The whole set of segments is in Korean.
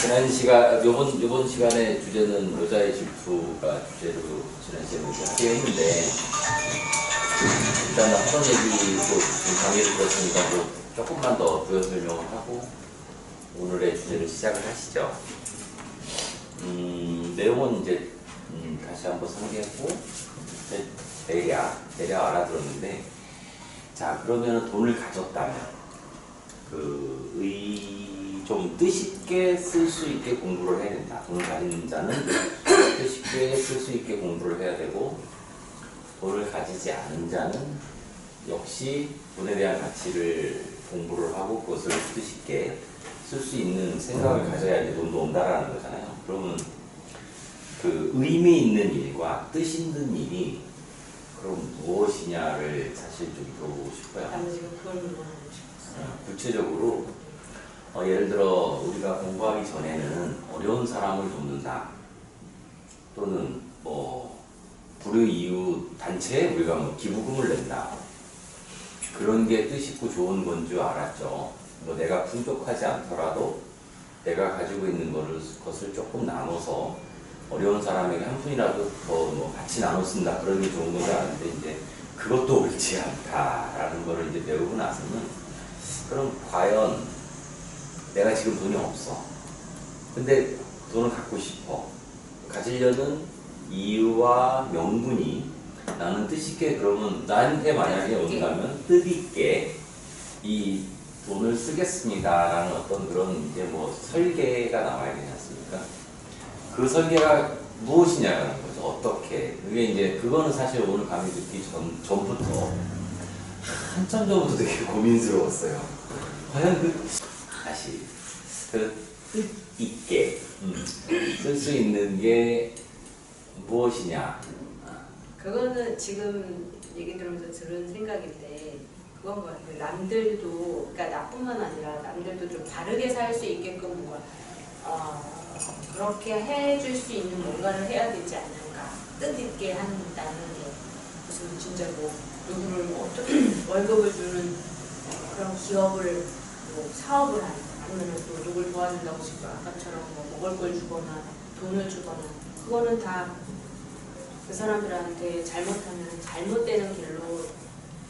요번 시간에 주제는 여자의 질투가 주제로 지난 시간에 하기로 했는데, 일단 하던 얘기도 지금 강의를 들었으니까 뭐 조금만 더 부연 설명을 하고, 오늘의 주제를 시작을 하시죠. 내용은 이제, 다시 한번 상기하고, 대략 알아들었는데, 자, 그러면 돈을 가졌다면, 좀 뜻있게 쓸 수 있게 공부를 해야 된다. 돈을 가진 자는 뜻있게 쓸 수 있게 공부를 해야 되고, 돈을 가지지 않은 자는 역시 돈에 대한 가치를 공부를 하고 그것을 뜻있게 쓸 수 있는 생각을 가져야지 돈도 온다라는 거잖아요. 그러면 그 의미 있는 일과 뜻 있는 일이 그럼 무엇이냐를 사실 좀 물어보고 싶어요. 지금 그걸 물어보고 싶었어요. 구체적으로 예를 들어 우리가 공부하기 전에는 어려운 사람을 돕는다, 또는 불우이웃 단체에 우리가 기부금을 낸다, 그런 게 뜻있고 좋은 건 줄 알았죠. 내가 풍족하지 않더라도 내가 가지고 있는 것을 조금 나눠서 어려운 사람에게 한 푼이라도 더 같이 나눠 쓴다, 그런 게 좋은 건 줄 알았는데, 이제 그것도 옳지 않다라는 거를 이제 배우고 나서는, 그럼 과연 내가 지금 돈이 없어. 근데 돈을 갖고 싶어. 가지려는 이유와 명분이 나는 뜻있게, 그러면 나한테 만약에 온다면 뜻있게 이 돈을 쓰겠습니다라는 어떤 그런 이제 설계가 나와야 되지 않습니까? 그 설계가 무엇이냐라는 거죠. 어떻게. 그거는 사실 오늘 강의 듣기 전부터 한참 전부터 되게 고민스러웠어요. 과연 다시 뜻있게 쓸 수 있는 게 무엇이냐. 그거는 지금 얘기 들으면서 들은 생각인데, 그건 것 같아요. 남들도, 그러니까 나뿐만 아니라 남들도 좀 다르게 살 수 있게끔 그렇게 해줄 수 있는 뭔가를 해야 되지 않을까. 뜻있게 한다는 게 무슨 진짜 누구를 어떻게 월급을 주는 그런 기업을 사업을 하는, 아니면 또 누굴 도와준다고 지금 아까처럼 먹을 걸 주거나 돈을 주거나, 그거는 다 그 사람들한테 잘못하면 잘못되는 길로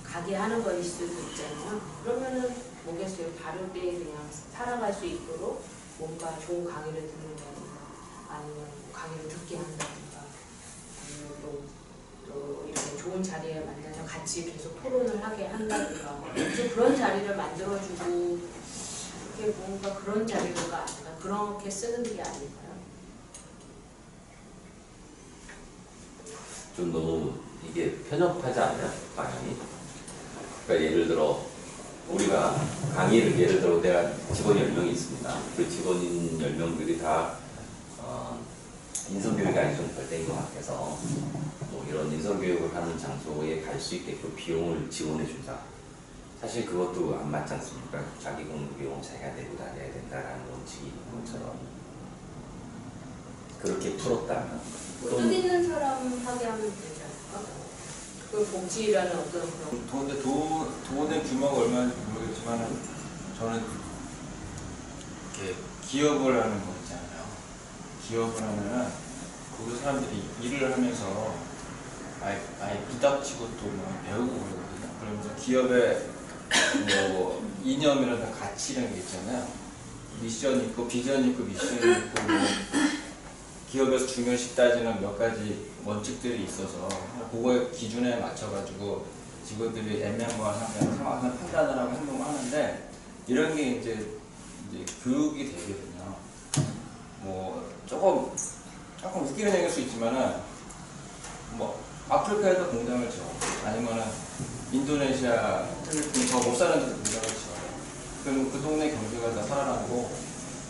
가게 하는 것일 수도 있잖아요. 그러면은 뭐겠어요. 다르게 그냥 살아갈 수 있도록 뭔가 좋은 강의를 듣는다든가, 아니면 강의를 듣게 한다든가, 아니면 또 이렇게 좋은 자리에 만나서 같이 계속 토론을 하게 한다든가, 좀 그런 자리를 만들어주고, 이렇게 뭔가 그런 자리가 아닌가, 그렇게 쓰는 게 아닐까요? 좀 너무 이게 편협하지 않나요? 방향이? 그러니까 예를 들어 우리가 강의를, 예를 들어 내가 직원 10명이 있습니다. 그 직원인 10명들이 다 인성교육이 좀 덜 된 것 같아서 이런 인성교육을 하는 장소에 갈 수 있게끔 비용을 지원해 준다. 사실 그것도 안 맞지 않습니까? 자기 공부 비용 자기가 내고 다녀야 된다라는 원칙이 있는 것처럼, 그렇게 풀었다면 뜻 있는 사람 하게 하면 되지 않을까? 그 복지라는 어떤 그런. 돈의 규모가 얼마인지 모르겠지만, 저는 이렇게 기업을 하는 거 있잖아요. 기업을 하면은 거기 사람들이 일을 하면서 아예 부닥치고 또 배우고 그러거든요. 그러면서 기업의 이념이라든가 가치 이런 게 있잖아요. 미션 있고 비전 있고 미션 있고 기업에서 중요시 따지는 몇 가지 원칙들이 있어서 그거의 기준에 맞춰가지고 직원들이 애매모호하면 정확한 판단을 하고 행동을 하는데, 이런 게 이제 교육이 되거든요. 조금 웃기는 얘기일 수 있지만은, 아프리카에도 공장을 지어, 아니면은 인도네시아, 필리핀 더 못 사는 데도 공장을 지어. 그럼 그 동네 경제가 다 살아나고,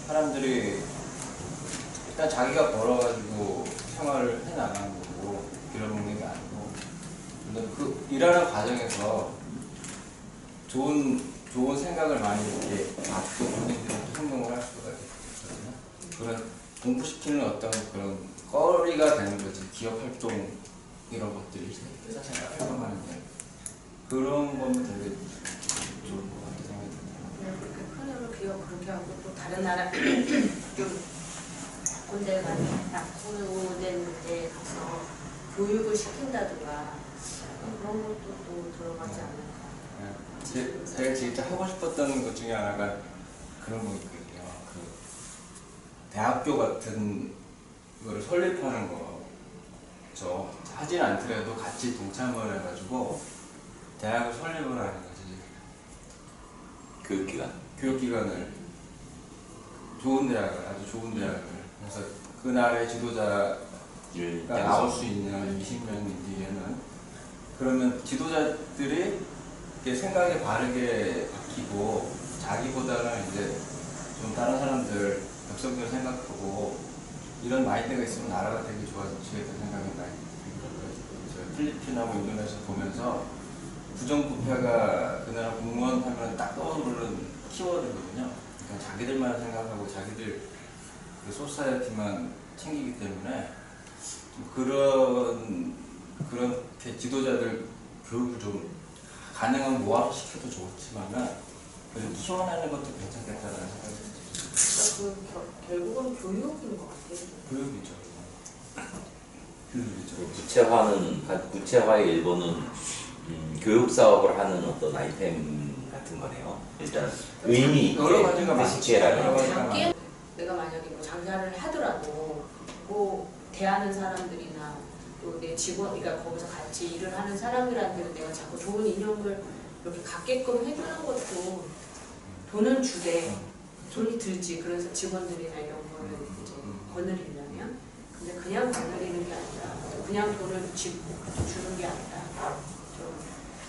사람들이 일단 자기가 벌어가지고 생활을 해나가는 거고, 빌어먹는 게 아니고, 근데 그 일하는 과정에서 좋은 생각을 많이 이렇게 받고 본인들이 행동을 할 수가 있거든요. 그런 공부시키는 어떤 그런 거리가 되는 거지. 기업 활동 이런 것들이 회사 생활 활동하는데, 그런 거는 되게 좋을 것 같아요. 그렇게 편협을 어떡해요? 그렇게 하고 또 다른 나라 좀 군대 가는 약후된 데 가서 교육을 시킨다든가 그런 것도 또 들어가지 않을까. 제가 진짜 하고 싶었던 것 중에 하나가 그런 거 있거든요. 그 대학교 같은 거를 설립하는 거죠. 하진 않더라도 같이 동참을 해가지고 대학을 설립을 하는 거지. 교육기관. 교육기관을 좋은 대학을 아주 좋은 대학을 그래서 그 나라의 지도자가 나올 수 있는 20년 뒤에는 그러면 지도자들이 이렇게 생각이 바르게 바뀌고 자기보다는 이제 좀 다른 사람들 격성적으로 생각하고 이런 마인드가 있으면 나라가 되게 좋아지겠다는 생각이 많이 들어요. 필리핀하고 인도네시아 보면서 부정부패가 그 나라 공무원 하면 딱 떠오르는 키워드거든요. 그러니까 자기들만 생각하고 자기들 그 소사이어티만 챙기기 때문에 그렇게 지도자들 교육을 좀 가능한 모아서 시켜도 좋지만은 키워내는 것도 괜찮겠다는 생각이 들어요. 결국은 교육인 것 같아요. 교육이죠. 교육이죠. 구체화의 일본은 교육 사업을 하는 어떤 아이템 같은 거네요. 일단 의미 있게 여러 가지가 뜻 있게 해라는 거죠. 작게 내가 만약에 뭐 장사를 하더라도 뭐 대하는 사람들이나 또 내 직원, 그러니까 거기서 같이 일을 하는 사람들한테는 내가 자꾸 좋은 인형을 이렇게 갖게끔 해주는 것도 돈은 주되 돈이 들지. 그래서 직원들이나 이런 거를 이제 거느리려면 근데 그냥 거느리는 게 아니라 그냥 돈을 주는 게 아니라 좀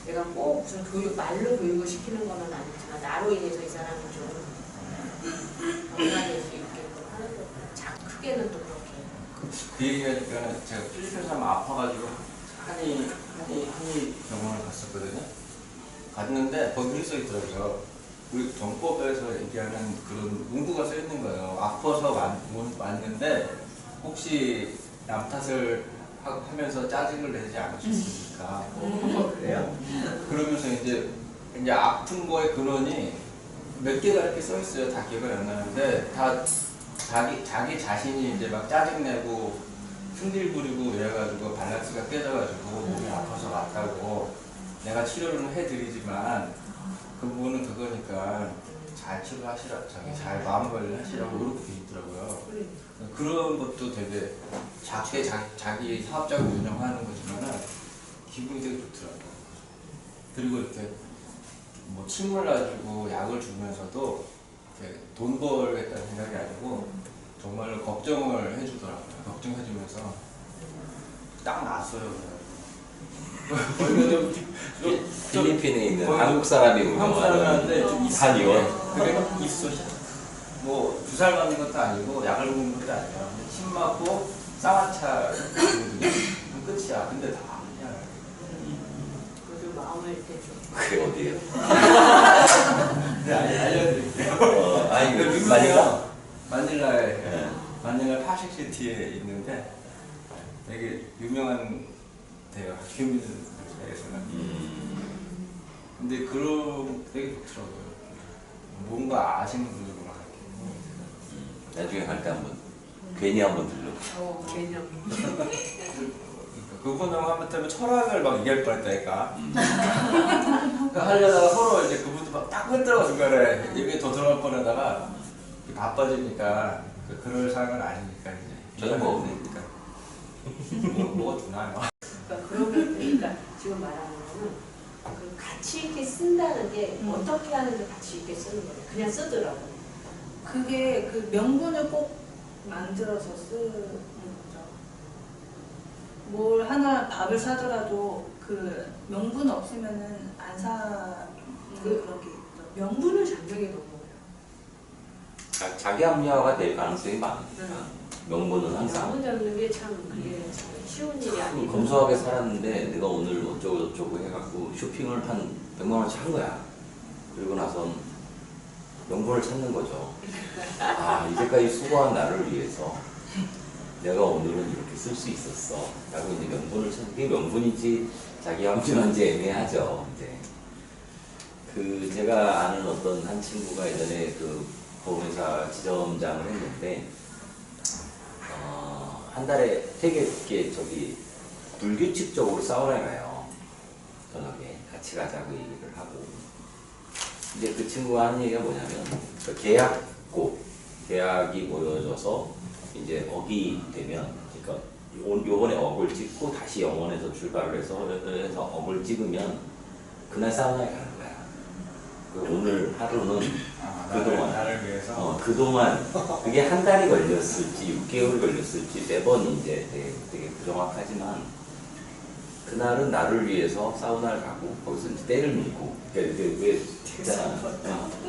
내가 꼭 무슨 말로 교육을 시키는 건 아니지만 나로 인해서 이 사람이 좀 변화될 수 있게끔 하는 거. 크게는 또 그렇게. 그 얘기하니까 제가 필리핀에서 한번 아파가지고 한의 병원을 갔었거든요. 갔는데 거기 써 있더라고요. 우리 정법에서 얘기하는 그런 문구가 써 있는 거예요. 아파서 왔는데 혹시 남 탓을 하면서 짜증을 내지 않으셨습니까? 그래요? 그러면서 이제 아픈 거의 근원이 몇 개가 이렇게 써 있어요. 다 기억이 안 나는데 다 자기 자신이 이제 막 짜증내고 승질 부리고 이래가지고 밸런스가 깨져가지고 몸이 아파서 왔다고 내가 치료는 해드리지만 그 부분은 그거니까 잘 치료하시라, 잘 마음 관리하시라고 이렇게 돼 있더라고요. 그런 것도 되게 작게 자기 사업장을 운영하는 거지만은 기분이 되게 좋더라고요. 그리고 이렇게 뭐 침을 놔주고 약을 주면서도 이렇게 돈 벌겠다는 생각이 아니고 정말로 걱정을 해주더라고요. 걱정해주면서 딱 놨어요. 필리핀에 있는 한국 사람이 운영하는데 좀 한의원. 그게 있어. 뭐 주사를 맞는 것도 아니고 약을 먹는 것도 아니에요. 침 맞고 쌍화차 주거든요. 끝이야. 근데 다 그냥. 그래도 마음을 이렇게 좀. 그게 어디예요? 네, 알려드릴게요. 아니 그 마닐라. 마닐라에 마닐라 파식시티에 있는데 되게 유명한 데요. 휴민사에서는. 근데 그런 되게 좋더라고요. 뭔가 아시는 분들구나. 나중에 갈 때 한번 괜히 한번 들러. 개념. 그러니까 그분하고 한번 때문에 철학을 막 얘기할 뻔했다니까. 하려다가 서로 이제 그분도 막 딱 끊더라고 중간에 얘기 더 들어갈 뻔하다가 바빠지니까 그럴 상황은 아니니까 이제. 저는 뭐 없으니까. 뭐가 주나요? 그러니까 지금 말하는 거는 그 가치 있게 쓴다는 게 어떻게 하는지 가치 있게 쓰는 거예요. 그냥 쓰더라고. 그게 그 명분을 꼭 만들어서 쓰는 거죠. 뭘 하나 밥을 사더라도 그 명분 없으면은 안 사는 그런 게 있죠. 명분을 장벽에 놓은 거예요. 자기 합리화가 될 가능성이 많으니까. 명분은 항상. 명분 잡는 게 참 그게 참 쉬운 일이 아니고. 검소하게 살았는데 내가 오늘 어쩌고 저쩌고 해갖고 쇼핑을 한 100만 원치 한 거야. 그리고 나선 명분을 찾는 거죠. 아, 이제까지 수고한 나를 위해서 내가 오늘은 이렇게 쓸 수 있었어. 라고 이제 명분을 찾는 게 명분인지 자기 합리화인지 애매하죠. 이제 그 제가 아는 어떤 한 친구가 예전에 그 보험회사 지점장을 했는데 한 달에 되게 이렇게 저기 불규칙적으로 사우나에 가요. 저녁에 같이 가자고 얘기를 하고. 근데 그 친구가 하는 얘기가 뭐냐면 그 계약이 모여져서 이제 억이 되면 그러니까 요번에 억을 찍고 다시 영원에서 출발을 해서 억을 찍으면 그날 사우나에 가는 거야. 그 오늘 하루는 그동안 나를 위해서 그동안 그게 한 달이 걸렸을지 6개월이 걸렸을지 매번 이제 되게 부정확하지만 그날은 나를 위해서 사우나를 가고 거기서 이제 때를 밀고 왜 있잖아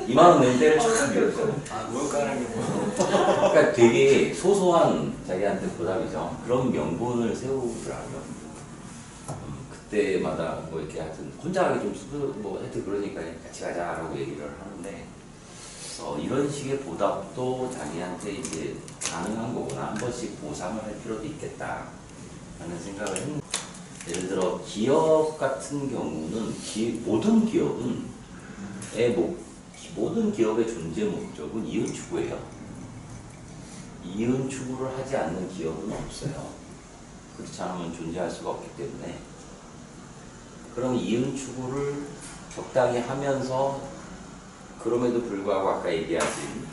2만 원 낸 때를 쫙 밀었잖아. 모욕가는 게 뭐. 그러니까 되게 소소한 자기한테 보답이죠. 그런 명분을 세우더라고요. 그때마다 뭐 이렇게 하여튼 혼자 하기 뭐 하여튼 그러니까 같이 가자라고 얘기를 하는데 이런 식의 보답도 자기한테 이제 가능한 거구나. 한 번씩 보상을 할 필요도 있겠다 라는 생각을 했는데 예를 들어 기업 같은 경우는 모든 기업의 존재 목적은 이윤 추구예요. 이윤 추구를 하지 않는 기업은 없어요. 그렇지 않으면 존재할 수가 없기 때문에 그럼 이윤 추구를 적당히 하면서 그럼에도 불구하고 아까 얘기하신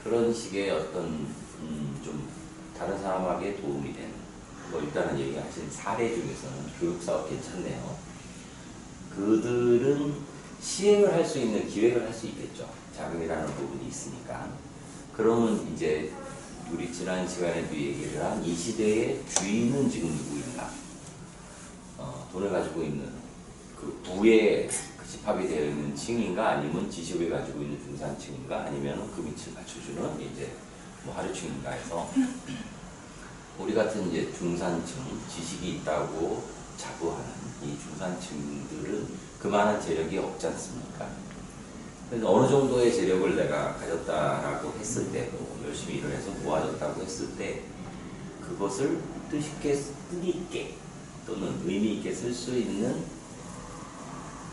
그런 식의 어떤 좀 다른 사람에게 도움이 되는 뭐 일단은 얘기하신 사례 중에서는 교육사업 괜찮네요. 그들은 시행을 할 수 있는 기획을 할 수 있겠죠. 자금이라는 부분이 있으니까. 그러면 이제 우리 지난 시간에도 얘기를 한 이 시대의 주인은 지금 누구인가? 돈을 가지고 있는 그 부에 집합이 되어 있는 층인가 아니면 지식을 가지고 있는 중산층인가 아니면 그 밑을 받쳐주는 이제 뭐 하류층인가 해서 우리 같은 이제 중산층 지식이 있다고 자부하는 이 중산층들은 그만한 재력이 없지 않습니까? 그래서 어느 정도의 재력을 내가 가졌다라고 했을 때, 뭐 열심히 일을 해서 모아졌다고 했을 때 그것을 뜻있게 또는 의미 있게 쓸 수 있는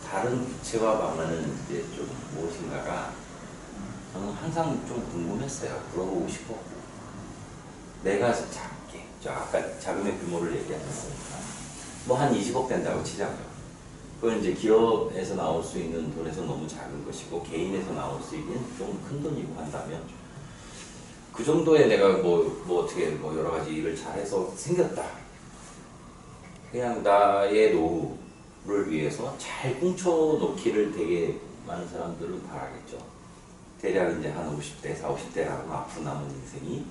다른 부채와 방안은 이제 좀 무엇인가가 저는 항상 좀 궁금했어요. 물어보고 싶었고 내가 작게 아까 자금의 규모를 얘기하셨으니까 뭐 한 20억 된다고 치자고요. 그건 이제 기업에서 나올 수 있는 돈에서 너무 작은 것이고 개인에서 나올 수 있는 좀 큰 돈이고 한다면 그 정도에 내가 뭐 어떻게 뭐 여러 가지 일을 잘해서 생겼다. 그냥 나의 노후를 위해서 잘 뭉쳐놓기를 되게 많은 사람들은 바라겠죠. 대략 이제 한 50대, 40, 50대라고 앞으로 남은 인생이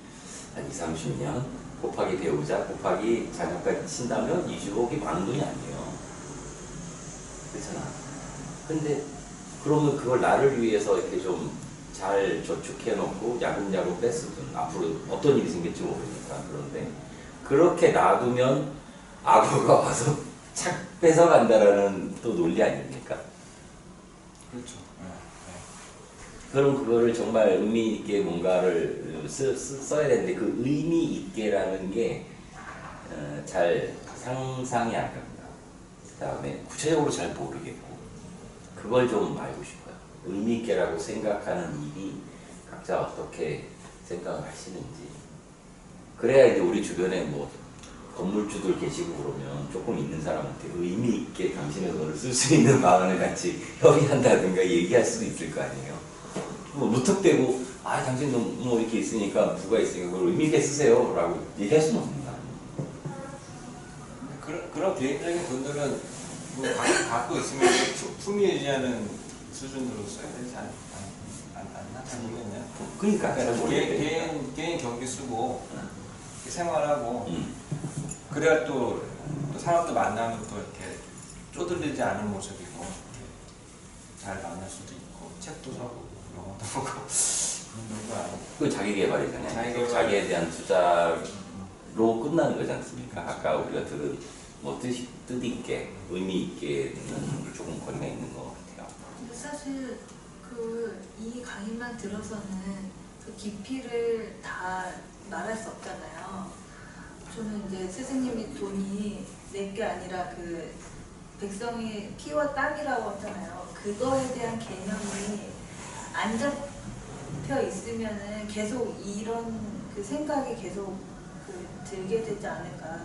한 20, 30년 곱하기 배우자 곱하기 자녀까지 친다면 20억이 많은 돈이 아니에요. 그렇잖아. 근데 그러면 그걸 나를 위해서 이렇게 좀 잘 저축해놓고 야금야금 뺐으면 앞으로 어떤 일이 생길지 모르니까 그런데 그렇게 놔두면 악어가 와서 착 뺏어간다라는 또 논리 아닙니까? 그렇죠. 그럼 그거를 정말 의미 있게 뭔가를 써야 되는데 그 의미 있게라는 게 잘 상상이 안 갑니다. 그 다음에 구체적으로 잘 모르겠고 그걸 좀 알고 싶어요. 의미 있게라고 생각하는 일이 각자 어떻게 생각을 하시는지 그래야 이제 우리 주변에 뭐 건물주들 계시고 그러면 조금 있는 사람한테 의미 있게 당신의 돈을 쓸 수 있는 방안을 같이 협의한다든가 얘기할 수도 있을 거 아니에요. 뭐 무턱대고 당신 뭐 이렇게 있으니까 부가 있으니까 그걸 의미 있게 쓰세요 라고 얘기할 수는 없는 거 아니에요. 그런 개인적인 돈들은 뭐 갖고 있으면 품위 유지하는 수준으로 써야 되지 않겠냐? 그러니까 잘 모르겠어요. 개인 경비 쓰고 생활하고 그래야 또 사람도 만나면 또 이렇게 쪼들리지 않은 모습이고 잘 만날 수도 있고 책도 사고 영화도 보고 그런 거 아니고 그 자기 개발이잖아요. 자기 개발. 자기에 대한 투자로 끝나는 거지 않습니까? 아까 우리가 들은 뭐 뜻 있게 의미 있게는 조금 거리가 있는 것 같아요. 근데 사실 이 강의만 들어서는 그 깊이를 다 말할 수 없잖아요. 저는 이제 스승님이 돈이 내 게 아니라 그 백성이 피와 땀이라고 하잖아요. 그거에 대한 개념이 안 잡혀 있으면은 계속 이런 그 생각이 계속 들게 되지 않을까.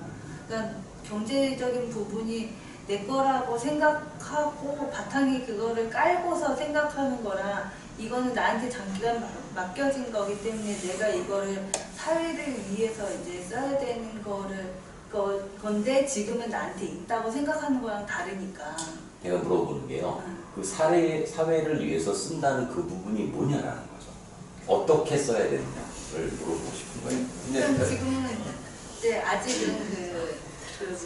그러니까 경제적인 부분이 내 거라고 생각하고 바탕이 그거를 깔고서 생각하는 거랑 이거는 나한테 장기간 맡겨진 거기 때문에 내가 이거를 사회를 위해서 이제 써야 되는 건데 지금은 나한테 있다고 생각하는 거랑 다르니까. 내가 물어보는 게요. 그 사회를 위해서 쓴다는 그 부분이 뭐냐라는 거죠. 어떻게 써야 되느냐를 물어보고 싶은 거예요. 그럼 지금은 이제 아직은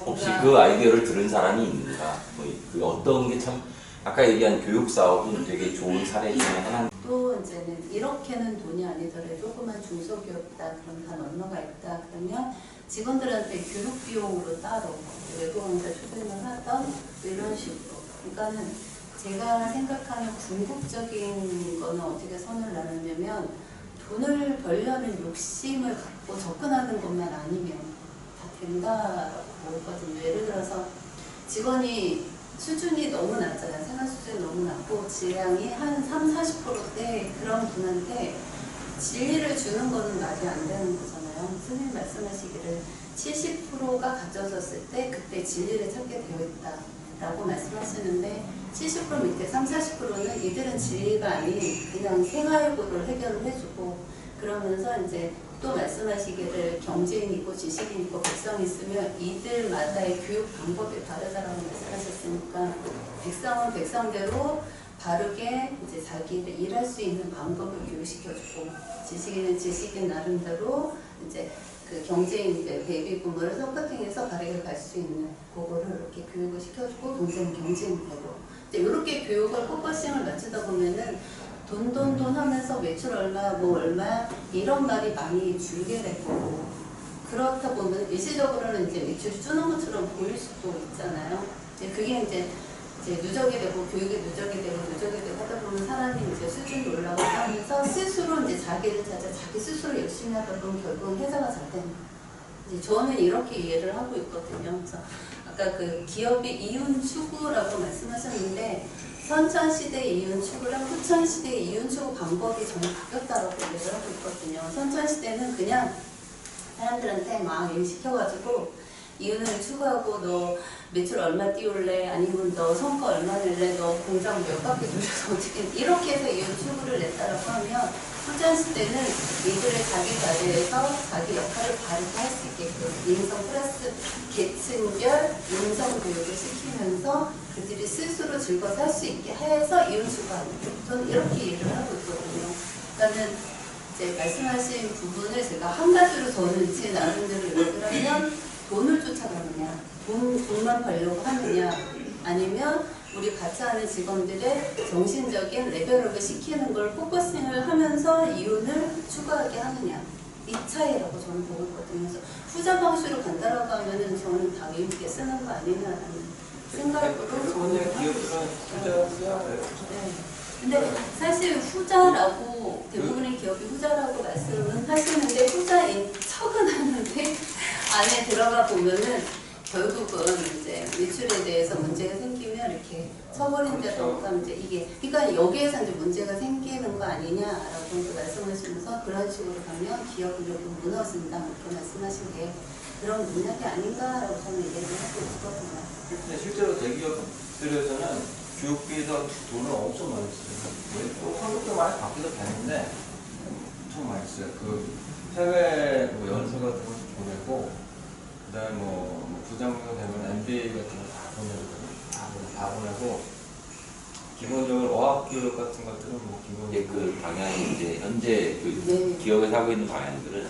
뭔가 혹시 그 아이디어를 들은 사람이 있는가? 그 어떤 게 참 아까 얘기한 교육 사업은 되게 좋은 사례 중에 하나. 또 이제는 이렇게는 돈이 아니더라도 조그만 중소기업이다 그럼 단 얼마가 있다 그러면 직원들한테 교육 비용으로 따로 외부 강사 초빙을 하던 이런 식으로. 그러니까는 제가 생각하는 궁극적인 거는 어떻게 선을 나누냐면 돈을 벌려는 욕심을 갖고 접근하는 것만 아니면 다 된다라고 보거든요. 예를 들어서 직원이 수준이 너무 낮잖아요. 생활 수준이 너무 낮고 질량이 한 30-40%대 그런 분한테 진리를 주는 거는 말이 안 되는 거잖아요. 선생님 말씀하시기를 70%가 가져졌을 때 그때 진리를 찾게 되어 있다 라고 말씀하시는데 70% 밑에 30-40%는 이들은 진리가 아닌 그냥 생활고를 해결을 해주고 그러면서 이제 또 말씀하시기를 경제인 있고 지식인 있고 백성이 있으면 이들마다의 교육 방법이 다르다라고 말씀하셨으니까 백성은 백성대로 바르게 이제 자기를 일할 수 있는 방법을 교육시켜주고 지식인은 지식인 나름대로 이제 그 경제인들 베이비부머를 서포팅해서 바르게 갈 수 있는 그거를 이렇게 교육을 시켜주고 경제는 경제인대로 이제 이렇게 교육을 포커싱을 맞추다 보면은 돈 하면서 매출 얼마 뭐 얼마 이런 말이 많이 줄게 될 거고 그렇다 보면 일시적으로는 이제 매출이 주는 것처럼 보일 수도 있잖아요. 이제 그게 이제 누적이 되고 교육이 누적이 되고 하다 보면 사람이 이제 수준이 올라가고 하면서 스스로 이제 자기를 찾아 자기 스스로 열심히 하다 보면 결국은 회사가 잘 되는 거예요. 이제 저는 이렇게 이해를 하고 있거든요. 그래서 아까 그 기업이 이윤 추구라고 말씀하셨는데 선천시대 이윤 추구랑 후천시대 이윤 추구 방법이 전혀 바뀌었다고 얘기를 하고 있거든요. 선천시대는 그냥 사람들한테 막 일 시켜가지고 이윤을 추구하고 너 매출 얼마 띄울래? 아니면 너 성과 얼마 낼래? 너 공장 몇 바퀴 돌려서 어떻게 이렇게 해서 이윤 추구를 냈다라고 하면 후천시대는 이들을 자기 자리에서 자기 역할을 바르게 할 수 있게끔 인성 플러스 계층별 인성 교육을 시키면서 그들이 스스로 즐거워서 할 수 있게 해서 이윤 추구하는 거예요. 저는 이렇게 이해를 하고 있거든요. 그러니까는 이제 말씀하신 부분을 제가 한 가지로 저는 제 나름대로 얘기를 하면 돈을 쫓아가느냐, 돈만 벌려고 하느냐, 아니면 우리 같이 하는 직원들의 정신적인 레벨업을 시키는 걸 포커싱을 하면서 이윤을 추구하게 하느냐 이 차이라고 저는 보고 있거든요. 그래서 후자 방식으로 간다라고 하면은 저는 다 의미있게 쓰는 거 아니냐라는 생각으로 저는 기업들은 후자 써야 돼요. 네. 근데 사실 후자라고 대부분의 기업이 후자라고 말씀은 하시는데 후자인 척은 하는데 안에 들어가 보면은 결국은 이제 매출에 대해서 문제가 생기면 이렇게 처벌인다던가 이제 이게 그러니까 여기에서 이제 문제가 생기는 거 아니냐라고 말씀하시면서 그런 식으로 가면 기업은 조금 무너진다 이렇게 말씀하신 게 그런 문脈이 아닌가라고 저는 얘기를 하고 있거든요. 근데 실제로 대기업들에서는 교육비에다 돈을 엄청 많이 써요. 또 한국도 많이 바뀌도 되는데 엄청 많이 써요. 그 해외 뭐 연수 같은 거 보내고 그다음에 뭐 부장부가 되면 MBA 같은 거 다 보내거든요. 다 보내고 기본적으로 어학 교육 같은 것들은 뭐 이제 기본적으로 그 방향이 이제 현재 그 네. 기업에서 하고 있는 방향들은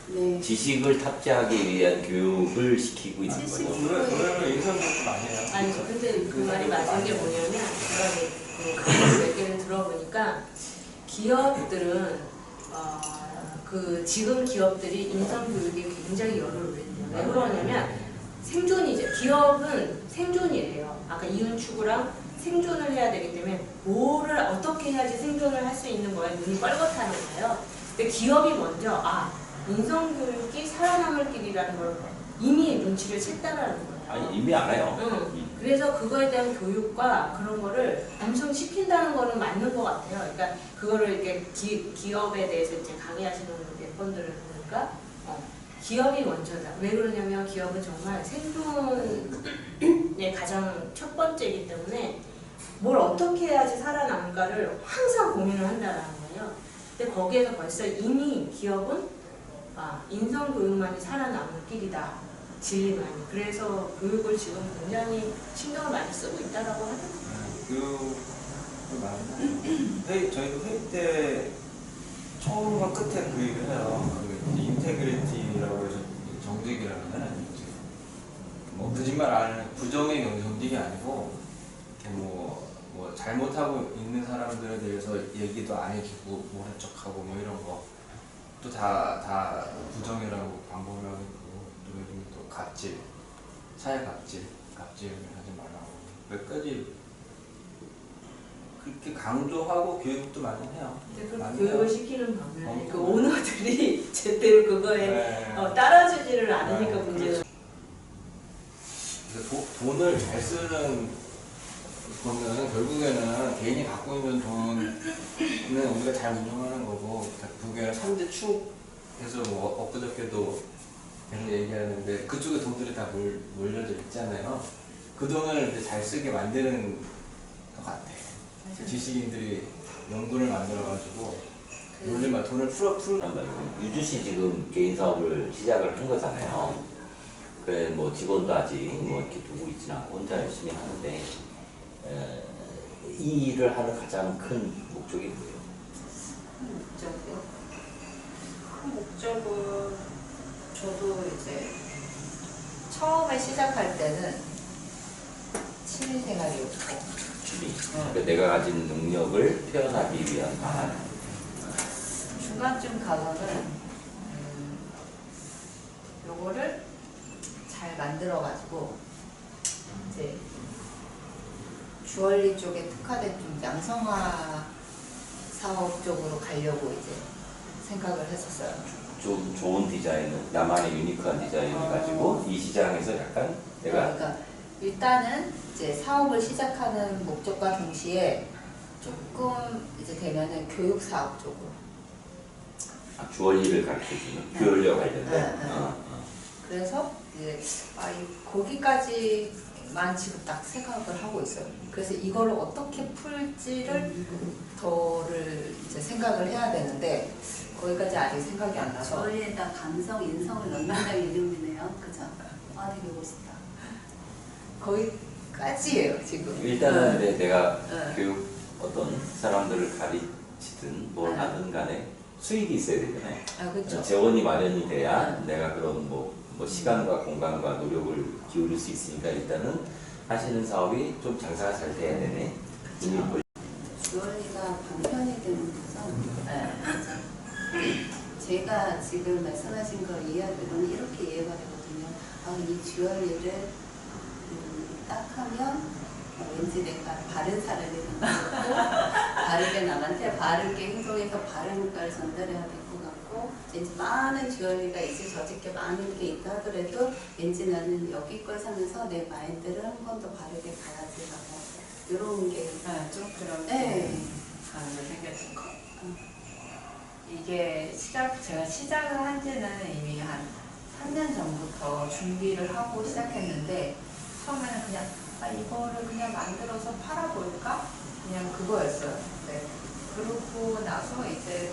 네. 지식을 탑재하기 위한 교육을 시키고 있는 지식. 거죠. 그러면 인성교육 많이 해요. 아니 근데 그 말이 맞은 게 뭐냐면 제가 그 강의 얘기를 들어보니까 기업들은 그 지금 기업들이 인성 교육에 굉장히 열을 올린대요. 왜 그러냐면 생존이죠. 기업은 생존이래요. 아까 이윤 추구랑 생존을 해야 되기 때문에 뭐를 어떻게 해야지 생존을 할 수 있는 거에 눈이 뻘겋다는 거예요. 근데 기업이 먼저 인성 교육이 살아남을 길이라는 걸 이미 눈치를 챘다라는 거예요. 아니 이미 알아요. 응. 그래서 그거에 대한 교육과 그런 거를 엄청 시킨다는 거는 맞는 것 같아요. 그러니까 그거를 이렇게 기업에 대해서 이제 강의하시는 분들을 보니까 기업이 먼저다. 왜 그러냐면 기업은 정말 생존의 가장 첫 번째이기 때문에 뭘 어떻게 해야지 살아남을까를 항상 고민을 한다는 거예요. 근데 거기에서 벌써 이미 기업은 인성교육만이 살아남을 길이다. 진리만이. 그래서 교육을 지금 굉장히 신경을 많이 쓰고 있다라고 하더라고요. 그 말은 저희도 회의 때 처음과 끝에 그 얘기를 해요. 그 인테그리티라고 해서 정직이라는 뭐 거짓말 안 하는 부정의 정직이 아니고 이렇게 뭐 잘못하고 있는 사람들에 대해서 얘기도 안 해주고 모른 척하고 뭐 이런 거 또 다 부정이라고 방법이라고 있고 또 갑질, 사회 갑질을 하지 말라고 몇 가지 그렇게 강조하고 교육도 많이 해요. 근데 그 많이 교육을 해요. 시키는 반면에 그 엄청 오너들이 제대로 그거에 네. 따라주지를 않으니까 네, 문제가. 그래서 돈을 잘 쓰는 거는 결국에는 개인이 갖고 있는 돈은 우리가 잘 운영하는 거고 결국에는 3대 축에서 뭐 엊그저께도 계속 얘기하는데 그쪽에 돈들이 다 몰려져 있잖아요. 그 돈을 이제 잘 쓰게 만드는 것 같아. 지식인들이 연구를 만들어가지고 돈을 풀어 유주 씨 지금 개인 사업을 시작을 한 거잖아요. 그래 뭐 직원도 아직 뭐 이렇게 두고 있지는 않고 혼자 열심히 하는데 이 일을 하는 가장 큰 목적이 뭐예요? 목적이요? 그 목적은 저도 이제 처음에 시작할 때는 취미생활이었고 취미. 그러니까 내가 가진 능력을 표현하기 위한 방안. 중간쯤 가서는 요거를 잘 만들어가지고 이제 주얼리 쪽에 특화된 좀 양성화 사업 쪽으로 가려고 이제 생각을 했었어요. 좀 좋은 디자인을 나만의 유니크한 디자인을 가지고 이 시장에서 약간 내가 그러니까 일단은 이제 사업을 시작하는 목적과 동시에 조금 이제 되면은 교육 사업 쪽으로. 주얼리를 가르쳐주는 교육과 관련된. 네. 그래서 이제 거기까지만 지금 딱 생각을 하고 있어요. 그래서 이거를 어떻게 풀지를 더를 이제 생각을 해야 되는데 거기까지 아직 생각이 안 나서. 저희에다 감성, 인성을 넣는다는 이름이네요. 그죠? 되게 멋있다. 거기까지예요 지금. 일단은 네. 내가 네. 교육 어떤 사람들을 가르치든 뭘 네. 하든 간에 수익이 있어야 되잖아요. 그렇죠. 재원이 마련이 돼야 내가 그런 뭐 시간과 공간과 노력을 기울일 수 있으니까 일단은 하시는 사업이 좀 장사가 잘 돼야 되네. 주얼리가 방편이 되는 거죠? 네. 제가 지금 말씀하신 거 이해하기로는 이렇게 이해가 되거든요. 이 주얼리를 딱 하면 왠지 내가 바른 사람이 된 것 같고 바르게 남한테 바르게 행동해서 바른 효과를 전달해야 될 것 같고 왠지 많은 주얼리가 있을 저집게 많은 게 있다 하더라도 왠지 나는 여기 걸 사면서 내 마인드를 한 번 더 바르게 가야지 하고 이런 게 좀 그런 네. 감이 생겼던 거. 이게 제가 시작을 한 지는 이미 한 3년 전부터 준비를 하고 시작했는데 처음에는 그냥 이거를 그냥 만들어서 팔아볼까? 그냥 그거였어요. 네. 그러고 나서 이제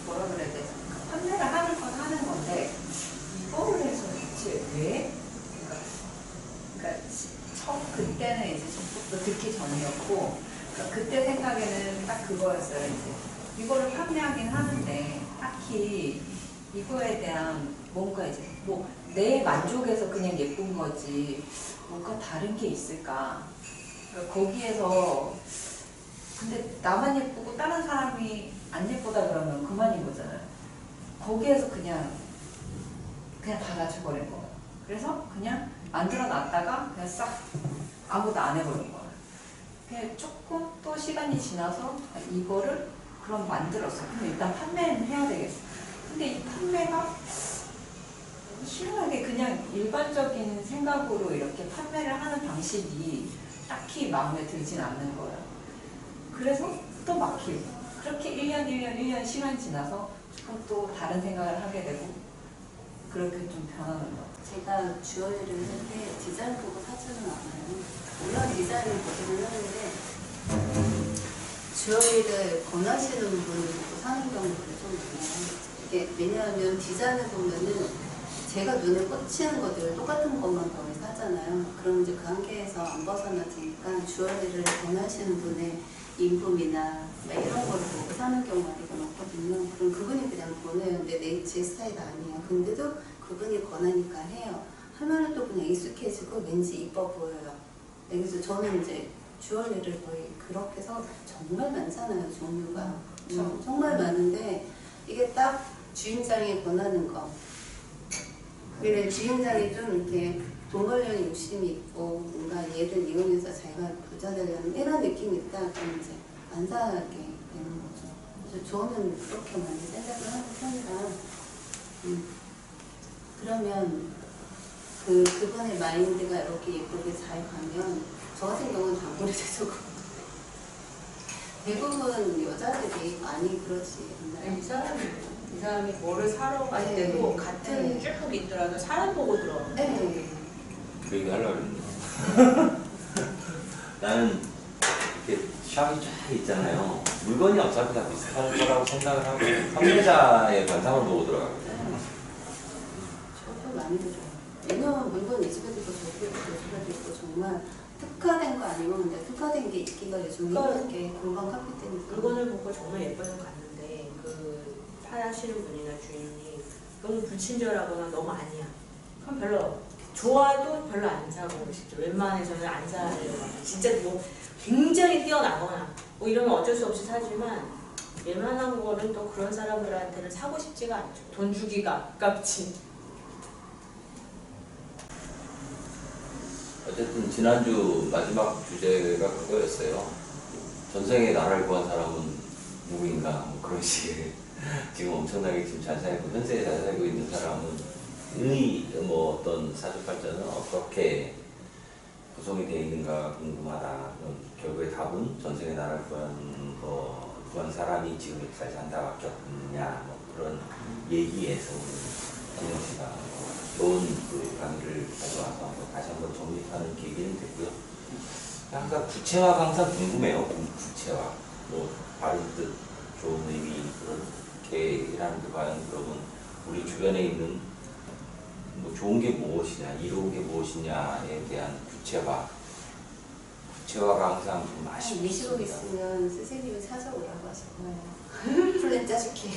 뭐라 그래야 되지? 판매를 하는 건 하는 건데 이거를 해서 대체 왜? 그러니까 그때는 이제 전국도 듣기 전이었고 그러니까 그때 생각에는 딱 그거였어요. 이제 이거를 판매하긴 하는데 딱히 이거에 대한 뭔가 이제 뭐 내 만족에서 그냥 예쁜 거지 뭔가 다른 게 있을까? 그러니까 거기에서 근데 나만 예쁘고 다른 사람이 안 예쁘다 그러면 그만인 거잖아요. 거기에서 그냥 닫아쳐버린 거예요. 그래서 그냥 만들어 놨다가 그냥 싹 아무것도 안 해버린 거예요. 그냥 조금 또 시간이 지나서 이거를 그럼 만들었어. 근데 일단 판매는 해야 되겠어. 근데 이 판매가 희한하게 그냥 일반적인 생각으로 이렇게 판매를 하는 방식이 딱히 마음에 들진 않는 거예요. 그래서 또 막히고 그렇게 1년 시간이 지나서 또 다른 생각을 하게 되고 그렇게 좀 변하는 것 같아요. 제가 주얼리를 할 때 디자인 보고 사지는 않아요. 물론 디자인을 보기는 하는데 주얼리를 권하시는 분을 보고 사는 경우가 좀 많아요. 이게 왜냐하면 디자인을 보면은 제가 눈에 꽂히는 것들 똑같은 것만 거의 사잖아요. 그럼 이제 그 한계에서 안 벗어나지니까 주얼리를 권하시는 분의 인품이나 막 이런 거를 보고 사는 경우가 되게 많거든요. 그럼 그분이 그냥 권해요. 근데 제 스타일 아니에요. 근데도 그분이 권하니까 해요. 하면은 또 그냥 익숙해지고 왠지 이뻐 보여요. 네, 그래서 저는 이제 주얼리를 거의 그렇게 해서 정말 많잖아요, 종류가. 정말 많은데 이게 딱 주인장이 권하는 거. 근데 주인장이 좀 이렇게 돈 벌려는 욕심이 있고 뭔가 얘를 이용해서 자기가 부자 되려는 이런 느낌이 있다 그럼 이제 안 사게 되는 거죠. 그래서 저는 그렇게 많이 생각을 하는 편이라 그러면 그분의 마인드가 이렇게 예쁘게 잘 가면 저 같은 경우는 단골이 되죠. 대부분 여자들이 많이 그렇지 않나요? 이 사람이 뭐를 사러 갈 때도 네. 같은 네. 쭉 있더라도 사람 보고 들어. 네. 그 얘기 하려고 했는데 나는 이렇게 샵이 쫙 있잖아요. 물건이 어차피 다 비슷할 거라고 생각을 하고 판매자의 관상을 보고 들어가거든요. 저도 많이 들어요. 왜냐면 물건 이 집에도 있고 저집에도 있고 저 집에도 있고 정말 특화된 거 아니면 근데 특화된 게 있기가 요즘 힘든 게 금방 카피되니까. 물건을 보고 정말 예뻐서 갔는데 그 파시는 분이나 주인이 너무 불친절하거나 너무 아니야. 그럼 별로 좋아도 별로 안 사고 싶죠. 웬만해서는 안 사려고 하죠. 진짜 뭐 굉장히 뛰어나거나 뭐 이러면 어쩔 수 없이 사지만 웬만한 거는 또 그런 사람들한테는 사고 싶지가 않죠. 돈 주기가 아깝지. 어쨌든 지난주 마지막 주제가 그거였어요. 전생에 나라를 구한 사람은 누구인가 뭐 그런 식의 지금 엄청나게 지금 잘 살고 현세에 잘 살고 있는 사람은 뭐 어떤 사주팔자는 어떻게 구성이 되어 있는가 궁금하다. 결국에 답은 전생에 나라를 구한 사람이 지금 이렇게 잘 산다밖에 없느냐 뭐 그런 얘기에서 진영 씨가 좋은 그 강의를 가져와서 다시 한번 정립하는 계기는 됐고요. 항상 구체화가 항상 궁금해요. 구체화. 뭐 바른 뜻, 좋은 의미 그렇게라는 게 과연 여러분 우리 주변에 있는 뭐 좋은 게 무엇이냐, 이로운 게 무엇이냐에 대한 구체화가 항상 좀 미시고 아쉽습니다. 있으면 선생님이 찾아오라고 하실 거예요. 플랜 짜줄게.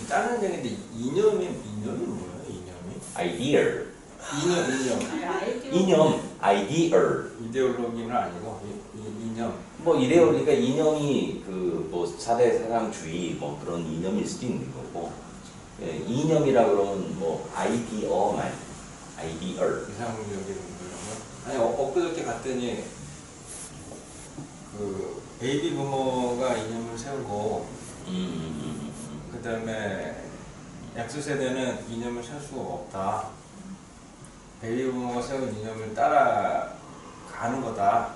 다른 얘기인데 이념이 뭐예요? 이념이? 아이디어. 이념. 아이디어. 이데올로기는 아니고 이념. 뭐 이데올리가 이념이 그 뭐 사대 사상주의 뭐 그런 이념일 수도 있는 거고, 예, 이념이라 그러면 뭐 아이디어만 아이디어. 이상적인 거라고. 아니 엊그저께 갔더니 그 베이비 부모가 이념을 세우고 그 다음에 X 세대는 이념을 세울 수가 없다. 베이비 부모가 세운 이념을 따라가는 거다.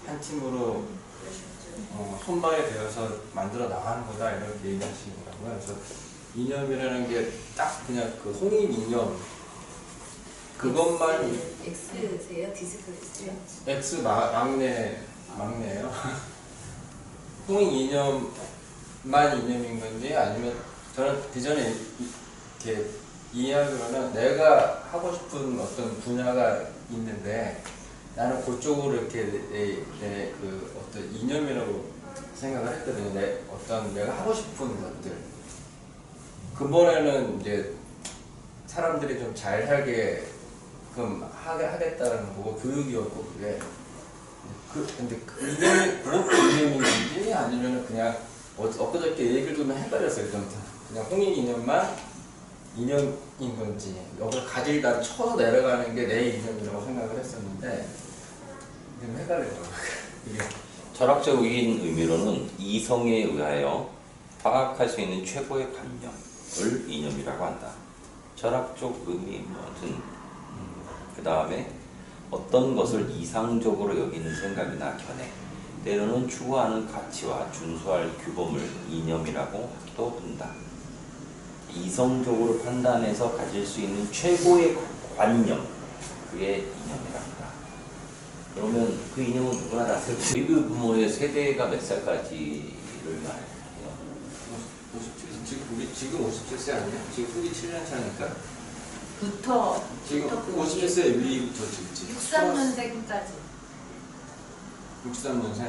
한 팀으로 손발이 되어서 만들어 나가는 거다 이렇게 얘기하시더라고요. 그래서 이념이라는 게 딱 그냥 그 홍익 이념 그것만 X세요? 디스크 X요? X 막내예요. 홍익 이념만 이념인 건지 아니면 저는 그 전에 이렇게 이해하기로는 내가 하고 싶은 어떤 분야가 있는데 나는 그쪽으로 이렇게 내 그 어떤 이념이라고 생각을 했거든요. 내가 하고 싶은 것들. 그번에는 이제 사람들이 좀 잘 살게끔 하겠다는 거고 교육이었고 그게. 근데 그 이념이 그것도 이념인 건지 아니면 그냥 엊그저께 얘기를 좀 헷갈렸어요. 그냥 홍익 이념만 이념인 건지 이걸 가지다 쳐서 내려가는 게 내 이념이라고 생각을 했었는데 좀 헷갈리더라고요. 이게 철학적인 의미로는 이성에 의하여 파악할 수 있는 최고의 관념을 이념이라고 한다. 철학적 의미 뭐든. 그 다음에 어떤 것을 이상적으로 여기는 생각이나 견해, 때로는 추구하는 가치와 준수할 규범을 이념이라고 하기도 한다. 이성적으로 판단해서 가질 수 있는 최고의 관념, 그게 이념이라 한다. 그러면 그 이념은 누구나 다 세우고, 우리 부모의 세대가 몇 살까지를 말해요? 57, 지금 57세 아니야? 지금 후기 7년 차니까 부터 지금 57세 위부터 지금 63년생까지. 63년생.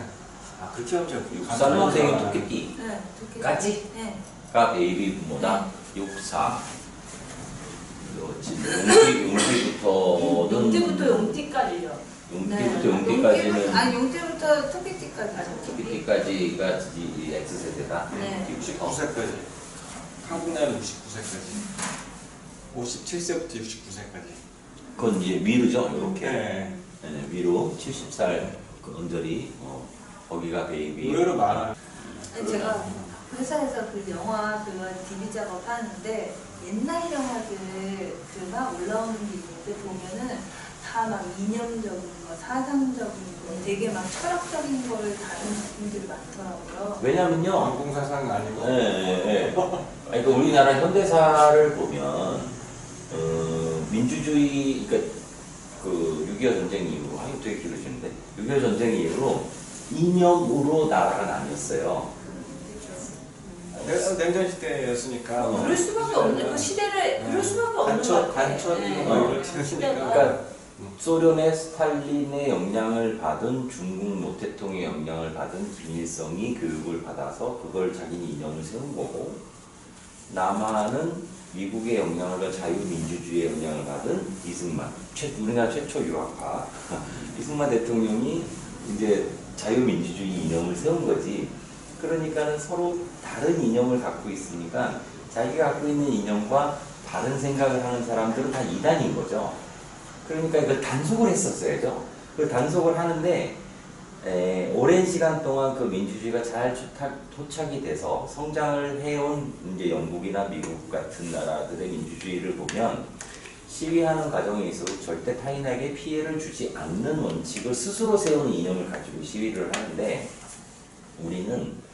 아 그렇게 하면 잘 63년생이 토끼띠 네, 좋겠다. 까지? 네. 가 베이비 부모다. 64. 용띠부터는 용띠부터 용띠까지요. 용띠부터 용띠까지는 아 용띠부터 토끼띠까지. 토끼띠까지가 X세대다. 네. 69세까지. 한국 나이 69세까지. 57세부터 69세까지. 그건 이제 위로죠, 이렇게. 네. 네, 위로 70살 그 언저리, 거기가 베이비. 의외로 많아. 아니, 제가 회사에서 그 영화 그거 DB 작업하는데 옛날 영화들 그 막 올라오는 게 있는데 보면은 다 막 이념적인 거, 사상적인 거, 되게 막 철학적인 거를 다루는 분들이 많더라고요. 왜냐면요. 왕공사상 아니고. 네. 그러니까 우리나라 현대사를 보면 민주주의, 그러니까 그 6.25 전쟁 이후로, 되게 길으시는데 6.25 전쟁 이후로 이념으로 나라가 나뉘었어요. 냉전 시대였으니까. 그럴 수밖에 없는 그 시대를 그럴 수밖에 없는 것 같아요. 간첩이고 막 이렇게 했으니까. 그러니까 소련의 스탈린의 영향을 받은 중국 모태통의 영향을 받은 김일성이 교육을 받아서 그걸 자기는 이념을 세운 거고, 남한은 미국의 영향을 받은 자유민주주의의 영향을 받은 이승만, 우리나라 최초 유학파 이승만 대통령이 이제 자유민주주의 이념을 세운 거지. 그러니까는 서로 다른 이념을 갖고 있으니까 자기가 갖고 있는 이념과 다른 생각을 하는 사람들은 다 이단인 거죠. 그러니까 이걸 단속을 했었어야죠. 그 단속을 하는데 오랜 시간 동안 그 민주주의가 잘 토착이 돼서 성장을 해온 이제 영국이나 미국 같은 나라들의 민주주의를 보면 시위하는 과정에 있어서 절대 타인에게 피해를 주지 않는 원칙을 스스로 세운 이념을 가지고 시위를 하는데, 우리는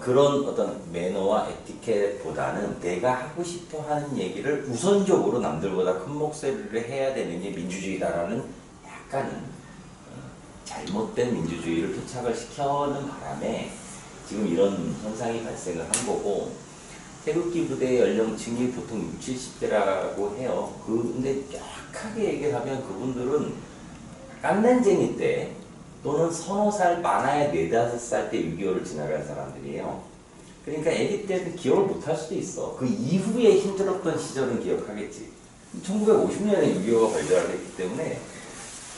그런 어떤 매너와 에티켓보다는 내가 하고 싶어 하는 얘기를 우선적으로 남들보다 큰 목소리를 해야 되는 게 민주주의다라는 약간 잘못된 민주주의를 토착을 시켜는 바람에 지금 이런 현상이 발생을 한 거고, 태극기 부대의 연령층이 보통 60, 70대라고 해요. 근데 정확하게 얘기를 하면 그분들은 깡냉쟁이 때 또는 서너 살 많아야 4, 5살 때 6.25를 지나간 사람들이에요. 그러니까 아기 때는 기억을 못할 수도 있어. 그 이후에 힘들었던 시절은 기억하겠지. 1950년에 6.25가 발달을 했기 때문에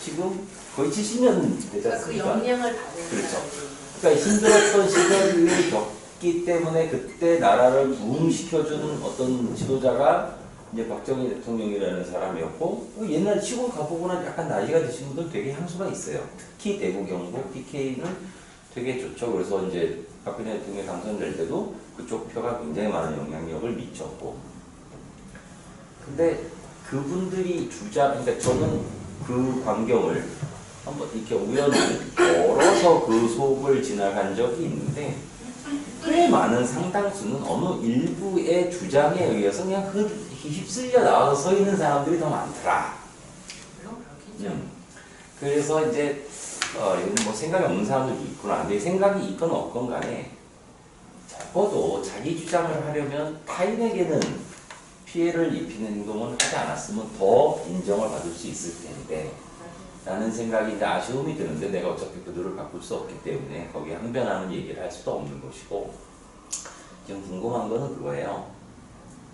지금 거의 70년 되지 그러니까 그 않습니까? 영향을 받는 그렇죠. 사람들이. 그러니까 힘들었던 시절을 겪기 때문에 그때 나라를 부흥시켜주는 어떤 지도자가 이제 박정희 대통령이라는 사람이었고, 옛날 시골 가보거나 약간 나이가 드신 분들 되게 향수가 있어요. 특히 대구 경북 PK는 되게 좋죠. 그래서 이제 박근혜 대통령이 당선될 때도 그쪽 표가 굉장히 많은 영향력을 미쳤고. 근데 그분들이 그러니까 저는 그 광경을 한번 이렇게 우연히 걸어서 그 속을 지나간 적이 있는데, 꽤 많은 상당수는 어느 일부의 주장에 의해서 그냥 휩쓸려 나와서 서 있는 사람들이 더 많더라. 물론 그렇겠죠. 그래서 이제 뭐 생각이 없는 사람들도 있구나. 근데 생각이 있건 없건 간에 적어도 자기 주장을 하려면 타인에게는 피해를 입히는 행동을 하지 않았으면 더 인정을 받을 수 있을 텐데 라는 생각이 이제 아쉬움이 드는데, 내가 어차피 그들을 바꿀 수 없기 때문에 거기에 항변하는 얘기를 할 수도 없는 것이고, 지금 궁금한 거는 그거예요.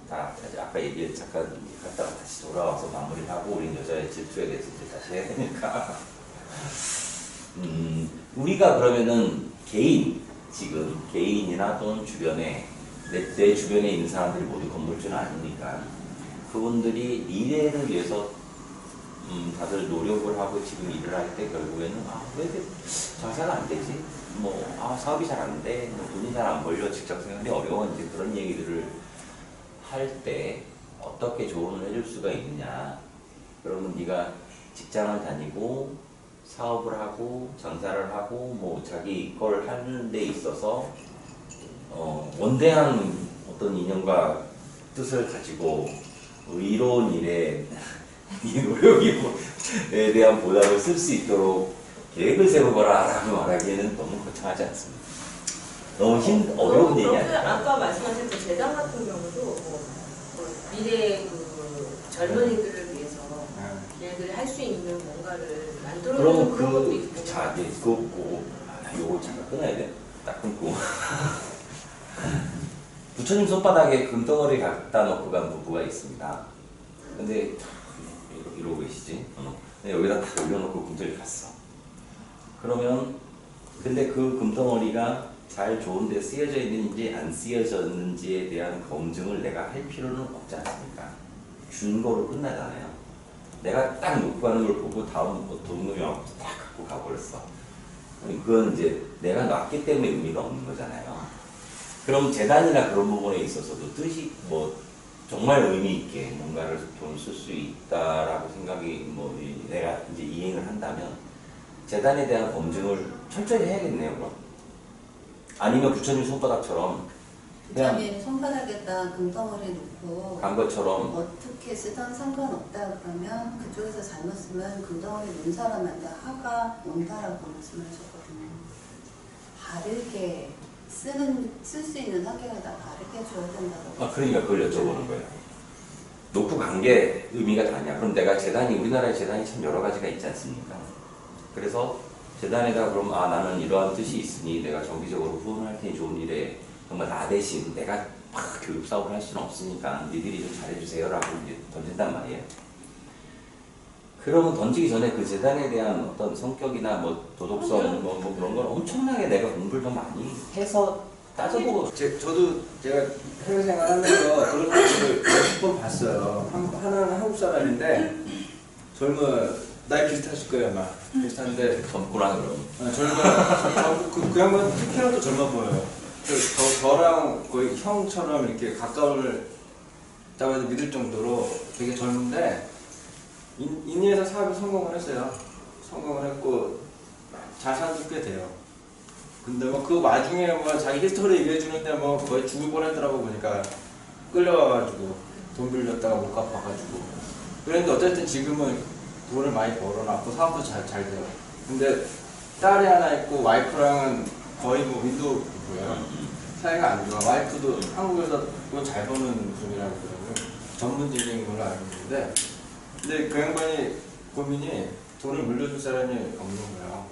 아까 얘기를 잠깐 갔다가 다시 돌아와서 마무리하고 우리 여자의 질투에 대해서 이제 다시 해야 되니까 우리가 그러면은 지금 개인이나 또는 주변에 내 주변에 있는 사람들이 모두 건물주는 아니니까 그분들이 미래를 위해서 다들 노력을 하고 지금 일을 할 때 결국에는 왜 이렇게 장사가 안 되지? 사업이 잘 안 돼, 돈이 잘 안 벌려, 직장 생활이 어려워, 이제 그런 얘기들을 할 때 어떻게 조언을 해줄 수가 있느냐? 그러면 네가 직장을 다니고 사업을 하고 장사를 하고 뭐 자기 걸 하는 데 있어서 원대한 어떤 이념과 뜻을 가지고 의로운 일에 이 노력에 대한 보답을 쓸 수 있도록 계획을 세우거라 라고 말하기에는 너무 거창하지 않습니다. 너무 어려운 얘기 아니야. 아까 말씀하신 그 재단 같은 경우도 뭐 미래 그 젊은이들을 위해서 얘네들이 할 수 있는 뭔가를 만들어주는 그런 것도 있고. 자, 이제 요거 잠깐 끊어야 돼. 딱 끊고. 부처님 손바닥에 금덩어리 갖다 놓고 간 부부가 있습니다. 근데 이러고 계시지. 근데 여기다 딱 올려놓고 금덩어리 갔어. 그러면 근데 그 금덩어리가 잘 좋은 데 쓰여져 있는지 안 쓰여졌는지에 대한 검증을 내가 할 필요는 없지 않습니까? 준 거로 끝나잖아요. 내가 딱 놓고 가는 걸 보고 다음 돈놈이 와서 딱 갖고 가버렸어. 그건 이제 내가 놨기 때문에 의미가 없는 거잖아요. 그럼 재단이나 그런 부분에 있어서도 뜻이 뭐 정말 의미 있게 뭔가를 돈을 쓸 수 있다라고 생각이 내가 이제 이행을 한다면 재단에 대한 검증을 철저히 해야겠네요. 그럼 아니면 부처님 손바닥처럼 그냥 부처님 손바닥에다 금덩어리 놓고 간 것처럼 어떻게 쓰던 상관없다 그러면 그쪽에서 잘못 쓰면 금덩어리 놓은 사람한테 화가 온다라고 말씀을 하셨거든요. 바르게 쓸 수 있는 환경에다 바르게 줘야 된다고. 그러니까 그걸 여쭤보는 거예요. 놓고 간 게 의미가 다냐? 그럼 내가 우리나라의 재단이 참 여러 가지가 있지 않습니까? 그래서 재단에다 그럼 나는 이러한 뜻이 있으니 내가 정기적으로 후원을 할 테니 좋은 일에 정말 나 대신 내가 막 교육 사업을 할 수는 없으니까 니들이 좀 잘해주세요라고 이제 던진단 말이에요. 그러면 던지기 전에 그 재단에 대한 어떤 성격이나 뭐 도덕성 뭐 그런 건 엄청나게 내가 공부를 더 많이 해서 따져보고. 저도 제가 해외 생활하면서 그런 분들을 몇 번 봤어요. 하나는 한국 사람인데 나이 비슷하실 거예요 아마. 비슷한데 젊구나 그럼. 그 양반 특히나 또 젊어 보여요. 저랑 거의 형처럼 이렇게 가까움을 있다고 해도 믿을 정도로 되게 젊은데 인니에서 사업에 성공을 했어요. 성공을 했고 잘 산 지 꽤 돼요. 근데 그 와중에 자기 히스토리 얘기해 주는데 거의 죽을 뻔했더라고. 보니까 끌려와가지고 돈 빌렸다가 못 갚아가지고. 그런데 어쨌든 지금은 돈을 많이 벌어놨고 사업도 잘 돼요. 근데 딸이 하나 있고 와이프랑은 거의 윈도우고요. 사이가 안 좋아. 와이프도 한국에서 돈 잘 버는 분이라고 그러더라고요. 전문직인 걸로 알고 있는데, 근데 그 양반이 고민이 돈을 물려줄 사람이 없는 거예요.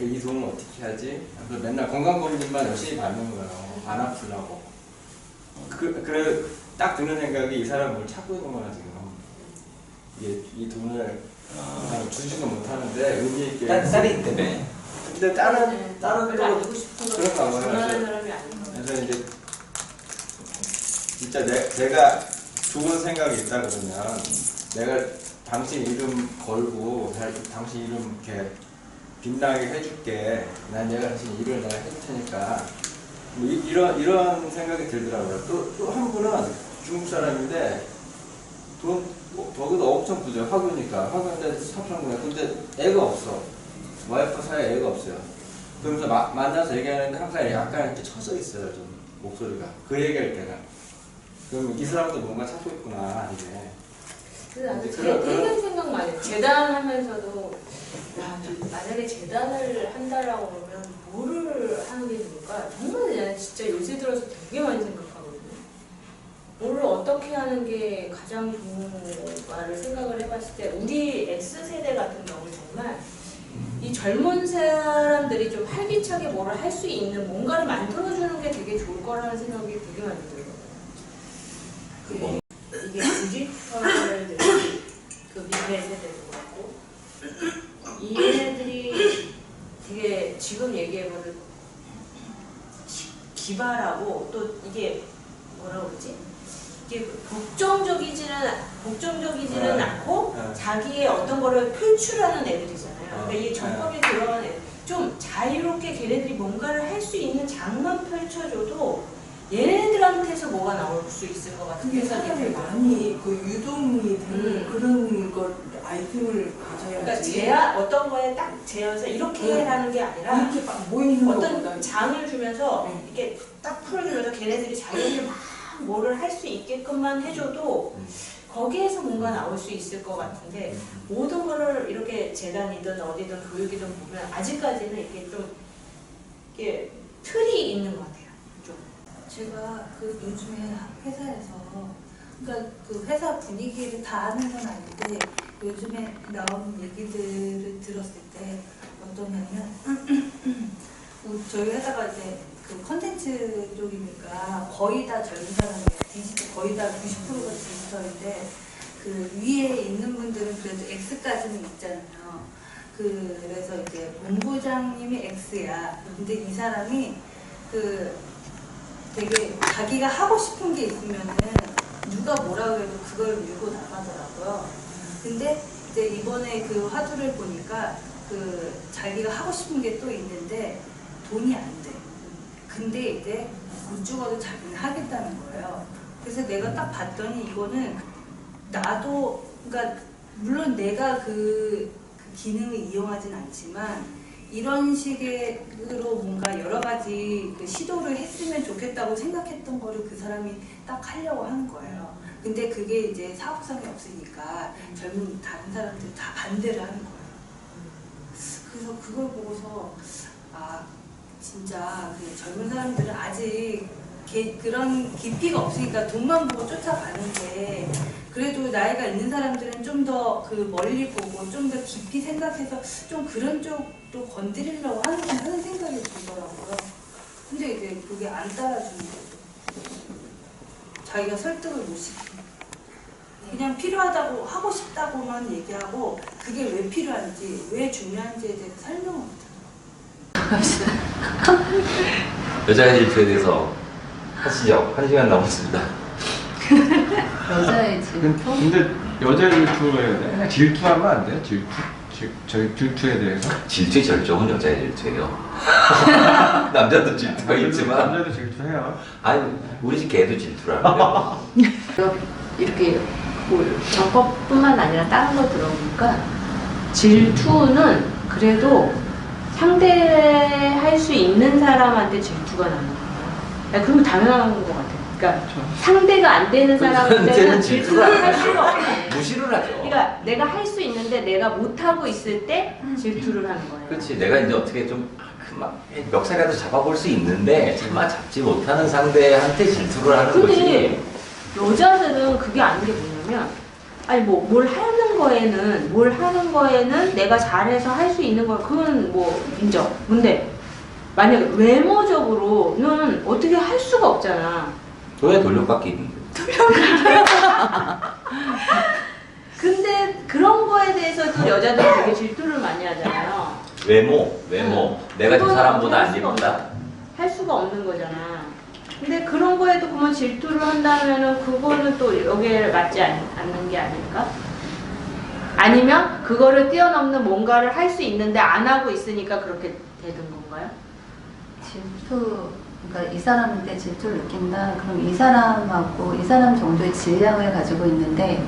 이 돈을 어떻게 하지? 그래서 맨날 건강검진만 열심히 받는 거예요. 안 아프려고. 그래 딱 드는 생각이 이 사람 뭘 찾고 있는 거나 지금. 이 돈을 주지는 못하는데 의미 있게. 딸이 때문에. 근데 다른 별로 알고 싶은 거 그런가 봐요. 전하는 사람이 아닌가 봐요. 그래서 이제 진짜 제가 좋은 생각이 있다 그러면 내가 당신 이름 걸고 당신 이름 이렇게 빛나게 해줄게. 내가 당신 일을 내가 해줄 테니까. 이런 생각이 들더라고요. 또 한 분은 중국 사람인데 거기도 엄청 부죠. 화교니까. 화교인데 사평구에. 근데 애가 없어. 와이프 사이에 애가 없어요. 그러면서 만나서 얘기하는데 항상 약간 이렇게 쳐져 있어요. 좀 목소리가. 그 얘기할 때가. 그럼 이 사람도 뭔가 찾고 있구나. 이게. 그래서 나는 되게 생각 많이 해요. 재단 하면서도 만약에 재단을 한다라고 그러면 뭐를 하는 게 좋을까? 정말 나는 진짜 요새 들어서 되게 많이 생각하거든요. 뭐를 어떻게 하는 게 가장 좋은가를 생각을 해봤을 때 우리 X세대 같은 경우는 정말 이 젊은 사람들이 좀 활기차게 뭐를 할 수 있는 뭔가를 만들어주는 게 되게 좋을 거라는 생각이 되게 많이 들거든요. 이게 디지털 그 미래 세대도 그렇고 얘네들이 되게 지금 얘기해보는 기발하고 또 이게 뭐라고 그러지? 이게 복정적이지는 네. 않고 네. 자기의 어떤 거를 표출하는 애들이잖아요. 그러니까 이 네. 정법에 들어간 애들, 좀 자유롭게 걔네들이 뭔가를 할 수 있는 장만 펼쳐줘도 얘네들한테서 뭐가 나올 수 있을 것 같은 그게 생각이 사람이 들어요. 많이 그 유동이 되는 그런 걸 아이템을 가져야지. 그러니까 제한 어떤 거에 딱 재어서 이렇게 네. 하는 게 아니라 이렇게 막 모이는 것보다 어떤 장을 주면서 네. 이렇게 딱 풀어주면서 걔네들이 자기들이 막 뭐를 할 수 있게끔만 해줘도 거기에서 뭔가 나올 수 있을 것 같은데 모든 거를 이렇게 재단이든 어디든 교육이든 보면 아직까지는 이게 좀 이게 틀이 있는 것 같아요. 좀. 제가 그 요즘에 회사에서 그러니까 그 회사 분위기를 다 아는 건 아닌데 요즘에 나온 얘기들을 들었을 때 어떠냐면 저희 회사가 이제 그 컨텐츠 쪽이니까 거의 다 젊은 사람이에요. 디지털 거의 다 90%가 디지털인데 그 위에 있는 분들은 그래도 X까지는 있잖아요. 그래서 이제 본부장님이 X야. 근데 이 사람이 그 되게 자기가 하고 싶은 게 있으면은 누가 뭐라고 해도 그걸 밀고 나가더라고요. 근데 이제 이번에 그 화두를 보니까 그 자기가 하고 싶은 게 또 있는데 돈이 안 돼. 근데 이제 못 죽어도 자기는 하겠다는 거예요. 그래서 내가 딱 봤더니 이거는 나도 그러니까 물론 내가 그 기능을 이용하진 않지만 이런 식으로 뭔가 여러 가지 그 시도를 했으면 좋겠다고 생각했던 거를 그 사람이 딱 하려고 하는 거예요. 근데 그게 이제 사업성이 없으니까 젊은 다른 사람들이 다 반대를 하는 거예요. 그래서 그걸 보고서 아 진짜 그 젊은 사람들은 아직 그런 깊이가 없으니까 돈만 보고 쫓아가는데 그래도 나이가 있는 사람들은 좀 더 그 멀리 보고 좀 더 깊이 생각해서 좀 그런 쪽도 건드리려고 하는 생각이 들더라고요. 근데 이제 그게 안 따라주는 거죠. 자기가 설득을 못 시키고 그냥 필요하다고 하고 싶다고만 얘기하고 그게 왜 필요한지 왜 중요한지에 대해서 설명을 못해요. 여자의 질투에 대해서 하시죠. 1시간 남았습니다. 여자의 질투? 근데 여자 질투에 질투하면 안 돼요? 저희 질투에 대해서? 질투의 절정은 여자의 질투예요. 남자도 질투가 있지만 남자도 질투해요. 아니 우리 집 개도 질투를 하는데요. 이렇게 뭐 정법뿐만 아니라 다른 거 들어보니까 질투는 그래도 상대할 수 있는 사람한테 질투가 나는 거예요. 그건 당연한 것 같아요. 그러니까 상대가 안 되는 사람한테는 질투를 할 수가 없어요. 무시를 하죠. 그러니까 내가 할 수 있는데 내가 못하고 있을 때 질투를 하는 거예요. 그렇지. 내가 이제 어떻게 좀 멱살이라도 잡아볼 수 있는데 정말 잡지 못하는 상대한테 질투를 하는 근데 거지. 여자들은 그게 아닌 게 뭐냐면 아니 뭐 뭘 하는 거에는 내가 잘해서 할 수 있는 거 그건 뭐 인정. 근데 만약에 외모적으로는 어떻게 할 수가 없잖아. 왜 돌려받기 있는데? 근데 그런 거에 대해서도 여자들은 되게 질투를 많이 하잖아요. 외모. 내가 저 그거는 사람보다 할 안 수가 예쁘다? 할 수가 없는 거잖아. 근데 그런 거에도 그러면 질투를 한다면은 그거는 또 여기에 맞지 않는 게 아닐까? 아니면 그거를 뛰어넘는 뭔가를 할 수 있는데 안 하고 있으니까 그렇게 되는 건가요? 질투, 그러니까 이 사람한테 질투를 느낀다. 그럼 이 사람하고 이 사람 정도의 질량을 가지고 있는데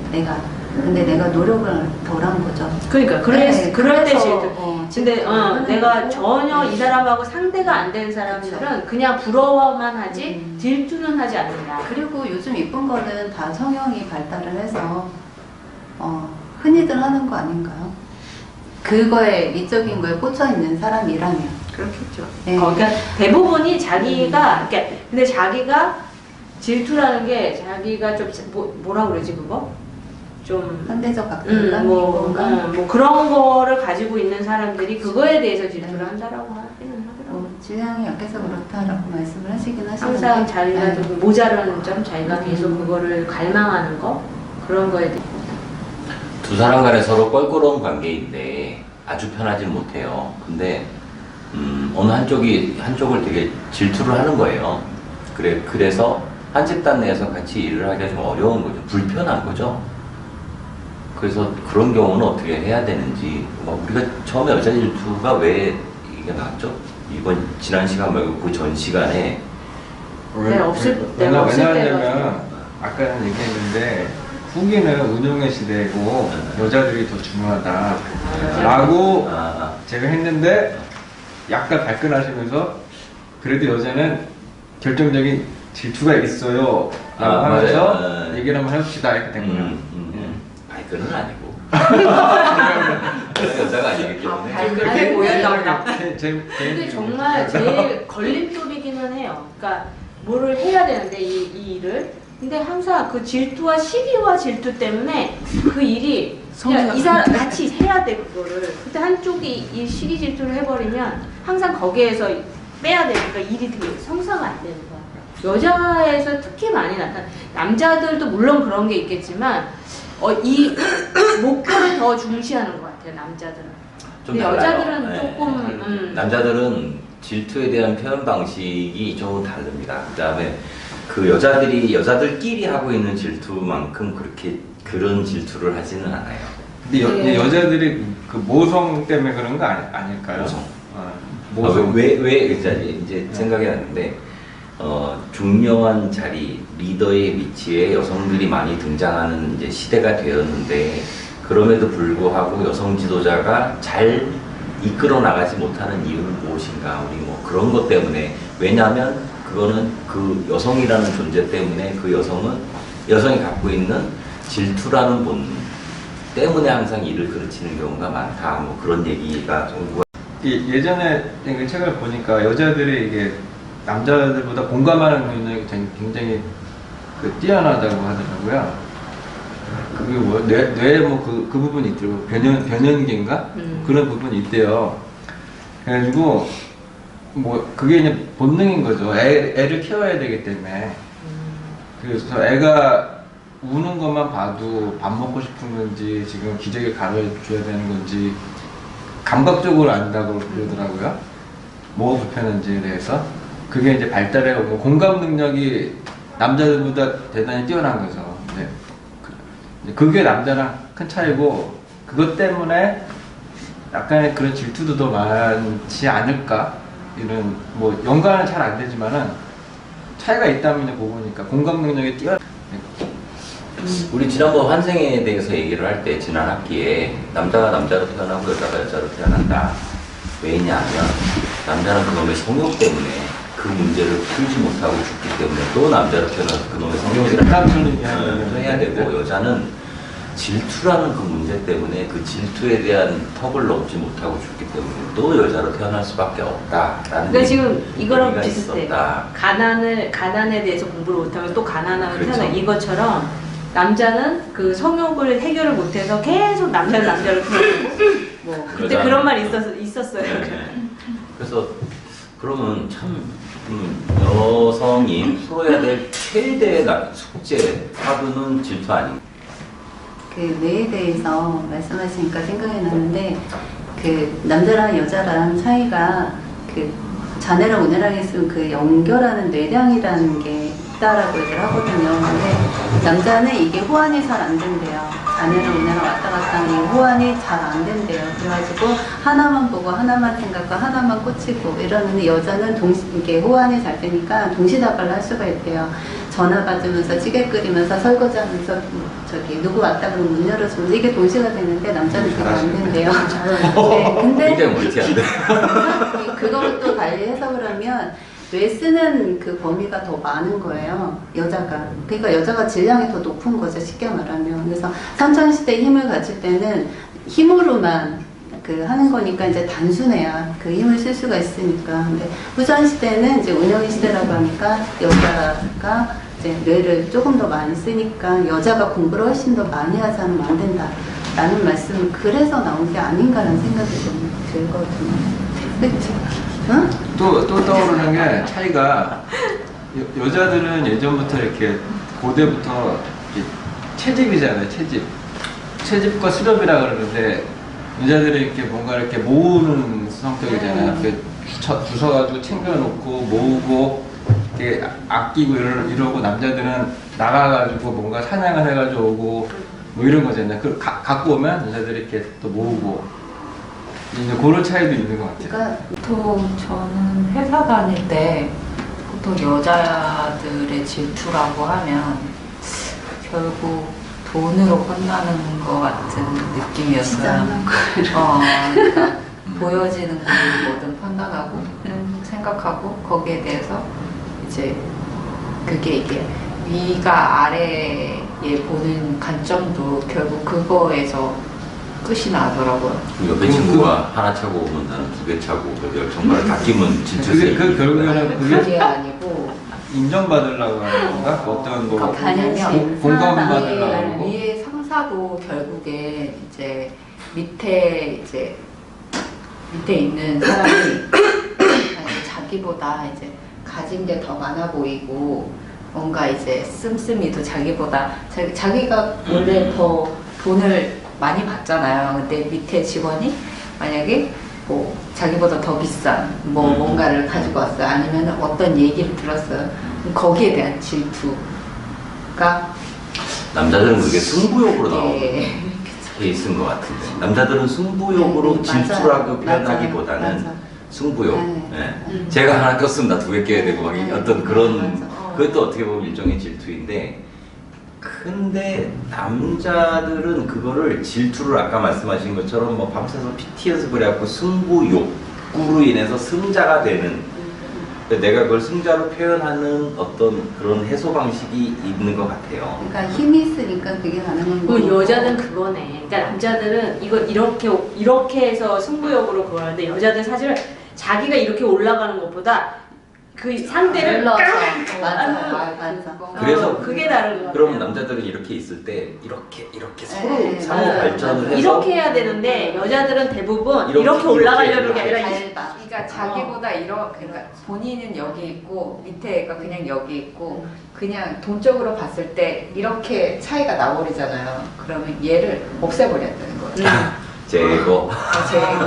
근데 내가 노력을 덜 한 거죠. 그러니까 그럴 때 그래서, 질투. 근데 내가 전혀 이 사람하고 상대가 안 되는 사람들은 그냥 부러워만 하지 질투는 하지 않는다. 그리고 요즘 이쁜 거는 다 성형이 발달을 해서 흔히들 하는 거 아닌가요? 그거에 미적인 거에 꽂혀 있는 사람이라면 그렇겠죠. 네. 그러니까 대부분이 자기가 근데 자기가 질투라는 게 자기가 좀 뭐라 그러지 그거? 좀 상대적 박탈감 뭐 그런 거를 가지고 있는 사람들이 그거에 대해서 질투를 한다라고 하기는 하더라고요. 질량이 약해서 그렇다라고 말씀을 하시긴 하시는데 항상 자기가 네. 좀 모자라는 점, 자기가 계속 그거를 갈망하는 거 그런 거에 대해. 두 사람 간에 서로 껄끄러운 관계인데 아주 편하진 못해요. 근데 어느 한쪽을 되게 질투를 하는 거예요. 그래서 한 집단 내에서 같이 일을 하기가 좀 어려운 거죠. 불편한 거죠. 그래서 그런 경우는 어떻게 해야 되는지, 우리가 처음에 여자 질투가 왜 이게 나왔죠? 이번 지난 시간 말고 그 전 시간에 네, 없을 때가 없을 왜냐하면 아까는 얘기했는데 후기는 운용의 시대고 여자들이 더 중요하다라고 제가 했는데 약간 발끈하시면서 그래도 여자는 결정적인 질투가 있어요 라고 하면서 맞아요. 얘기를 한번 해봅시다 이렇게 된 거예요. 발끈은 아니고 여자가 아니기 때문에 발끈하게 보였나 보다. 근데 정말 제일 걸림돌이기는 해요. 그러니까 뭐를 해야 되는데 이 일을. 근데 항상 그 질투와 시기와 질투 때문에 그 일이 그냥 이 사람 같이 해야 돼 그거를. 근데 한쪽이 이 시기 질투를 해버리면 항상 거기에서 빼야 되니까 일이 되게 성사가 안 되는 거야. 여자에서 특히 많이 나타나. 남자들도 물론 그런 게 있겠지만 이 목표를 더 중시하는 것 같아요 남자들은. 좀 근데 달라요. 여자들은 네. 조금 남자들은 질투에 대한 표현 방식이 좀 다릅니다. 그다음에 그 여자들끼리 하고 있는 질투만큼 그렇게 그런 질투를 하지는 않아요. 근데 네. 여자들이 그 모성 때문에 그런 거 아닐까요? 모성. 모성. 왜 이제 생각이 났는데 중요한 자리 리더의 위치에 여성들이 많이 등장하는 이제 시대가 되었는데 그럼에도 불구하고 여성 지도자가 잘 이끌어 나가지 못하는 이유는 무엇인가? 우리 뭐 그런 것 때문에 왜냐하면 그거는 그 여성이라는 존재 때문에 그 여성이 갖고 있는 질투라는 본능 때문에 항상 일을 그르치는 경우가 많다. 뭐 그런 얘기가 좀 예전에 그 책을 보니까 여자들이 이게 남자들보다 공감하는 능력이 굉장히 뛰어나다고 하더라고요. 그게 뭐 뇌에 뭐 그 부분이 있더라고. 변연기인가 그런 부분이 있대요. 그래가지고 뭐 그게 이제 본능인 거죠. 애를 키워야 되기 때문에. 그래서 애가 우는 것만 봐도 밥 먹고 싶은 건지 지금 기저귀 갈아줘야 되는 건지 감각적으로 안다고 그러더라고요. 뭐가 불편한지에 대해서. 그게 이제 발달해 오고 공감 능력이 남자들보다 대단히 뛰어난 거죠. 네. 그게 남자랑 큰 차이고 그것 때문에 약간의 그런 질투도 더 많지 않을까 이런 뭐 연관은 잘 안 되지만은 차이가 있다면 이제 보니까 공감 능력이 뛰어. 우리 지난번 환생에 대해서 얘기를 할 때 지난 학기에 남자가 남자로 태어나고 여자가 여자로 태어난다. 왜냐하면 남자는 그놈의 성욕 때문에 그 문제를 풀지 못하고 죽기 때문에 또 남자로 태어나서 그놈의 성욕을 해야 되고 여자는 질투라는 그 문제 때문에 그 질투에 대한 턱을 넘지 못하고 죽기 때문에 또 여자로 태어날 수밖에 없다라는. 근데 지금 이거랑 얘기가 비슷해. 있었다. 가난에 대해서 공부를 못하면 또 가난하면 그렇죠. 태어나. 이것처럼 남자는 그 성욕을 해결을 못해서 계속 남자로 태어나고 뭐 그때 여자는- 그런 말이 있었어요. 네. 그래서 그러면 참 여성이 풀어야 될 최대의 숙제 하루는 질투 아닌가? 그 뇌에 대해서 말씀하시니까 생각이 나는데 그 남자랑 여자랑 차이가 그 자네랑 우네랑 했으면 그 연결하는 뇌량이라는 게 있다라고 얘기를 하거든요. 근데 남자는 이게 호환이 잘 안 된대요. 자네랑 우네랑 왔다 갔다 하는 이 호환이 잘 안 된대요. 그래가지고 하나만 보고 하나만 생각하고 하나만 꽂히고 이러는데 여자는 이게 호환이 잘 되니까 동시다발을 할 수가 있대요. 전화 받으면서 찌개 끓이면서 설거지하면서 저기 누구 왔다 그러면 문 열어주면서 이게 동시가 되는데 남자는 그거 안 된대요. 네, 근데 굉장히 멀티한데. 그것도 달리 해석을 하면 뇌 쓰는 그 범위가 더 많은 거예요. 여자가. 그러니까 여자가 질량이 더 높은 거죠. 쉽게 말하면. 그래서 삼천시대 힘을 가질 때는 힘으로만 그 하는 거니까 이제 단순해야 그 힘을 쓸 수가 있으니까. 근데 후전시대는 이제 운영의 시대라고 하니까 여자가 이제 뇌를 조금 더 많이 쓰니까 여자가 공부를 훨씬 더 많이 하지 않으면 안 된다. 라는 말씀은 그래서 나온 게 아닌가라는 생각이 좀 들거든요. 그치? 응? 또 떠오르는 게 차이가 여자들은 예전부터 이렇게 고대부터 이렇게 채집이잖아요. 채집과 수렵이라 그러는데 여자들이 이렇게 뭔가 이렇게 모으는 성격이잖아요. 이렇게 주워가지고 챙겨놓고 모으고 되게 아끼고 이러고 남자들은 나가가지고 뭔가 사냥을 해가지고 오고 뭐 이런 거잖아요. 그 갖고 오면 여자들이 이렇게 또 모으고 이제 그런 차이도 있는 것 같아요. 그러니까 보통 저는 회사 다닐 때 보통 여자들의 질투라고 하면 결국 돈으로 끝나는 것 같은 느낌이었어요. 그러니까 보여지는 걸 뭐든 판단하고 생각하고 거기에 대해서 이제 그게 이게 위가 아래에 보는 관점도 결국 그거에서 끝이 나더라고요. 옆에 친구가 하나 차고 오면 나는 2개 차고 정말 다 끼면 진짜 그 결국에는 그게 아니고 인정받으려고 하는 건가? 어떤 거 공감받으려고 하고 위에 상사도 결국에 이제 밑에 있는 사람이 자기보다 이제 가진 게 더 많아 보이고 뭔가 이제 씀씀이도 자기보다 자기가 원래 더 돈을 많이 받잖아요. 근데 밑에 직원이 만약에 뭐 자기보다 더 비싼 뭔가를 가지고 왔어요. 아니면 어떤 얘기를 들었어요. 그럼 거기에 대한 질투가 남자들은 그게 승부욕으로 나오는 네. 케이스인 것 같은데 남자들은 승부욕으로 질투라고 표현하기보다는 승부욕. 네. 제가 하나 꼈으면 나 2개 껴야 되고 막 어떤 그런 그것도 어떻게 보면 일종의 질투인데 근데 남자들은 그거를 질투를 아까 말씀하신 것처럼 뭐 밤새서 PT에서 그래갖고 승부욕구로 인해서 승자가 되는 내가 그걸 승자로 표현하는 어떤 그런 해소 방식이 있는 것 같아요. 그러니까 힘이 있으니까 그게 가능한 그 거고. 여자는 그거네. 그러니까 남자들은 이거 이렇게 해서 승부욕으로 그걸 하는데 여자들 사실 자기가 이렇게 올라가는 것보다 그 상대를 맞아. 그래서 그게 다른 거 같아요. 그러면 남자들은 이렇게 있을 때 이렇게 서로 네, 상호 맞아요. 발전을 해서 이렇게 해야 되는데 여자들은 대부분 이렇게 이렇게 올라가려는 게 아니라 그러니까 자기보다 그러니까 본인은 여기 있고 밑에가 그냥 여기 있고 그냥 돈적으로 봤을 때 이렇게 차이가 나버리잖아요. 그러면 얘를 없애버려야 되는 거예요. 제거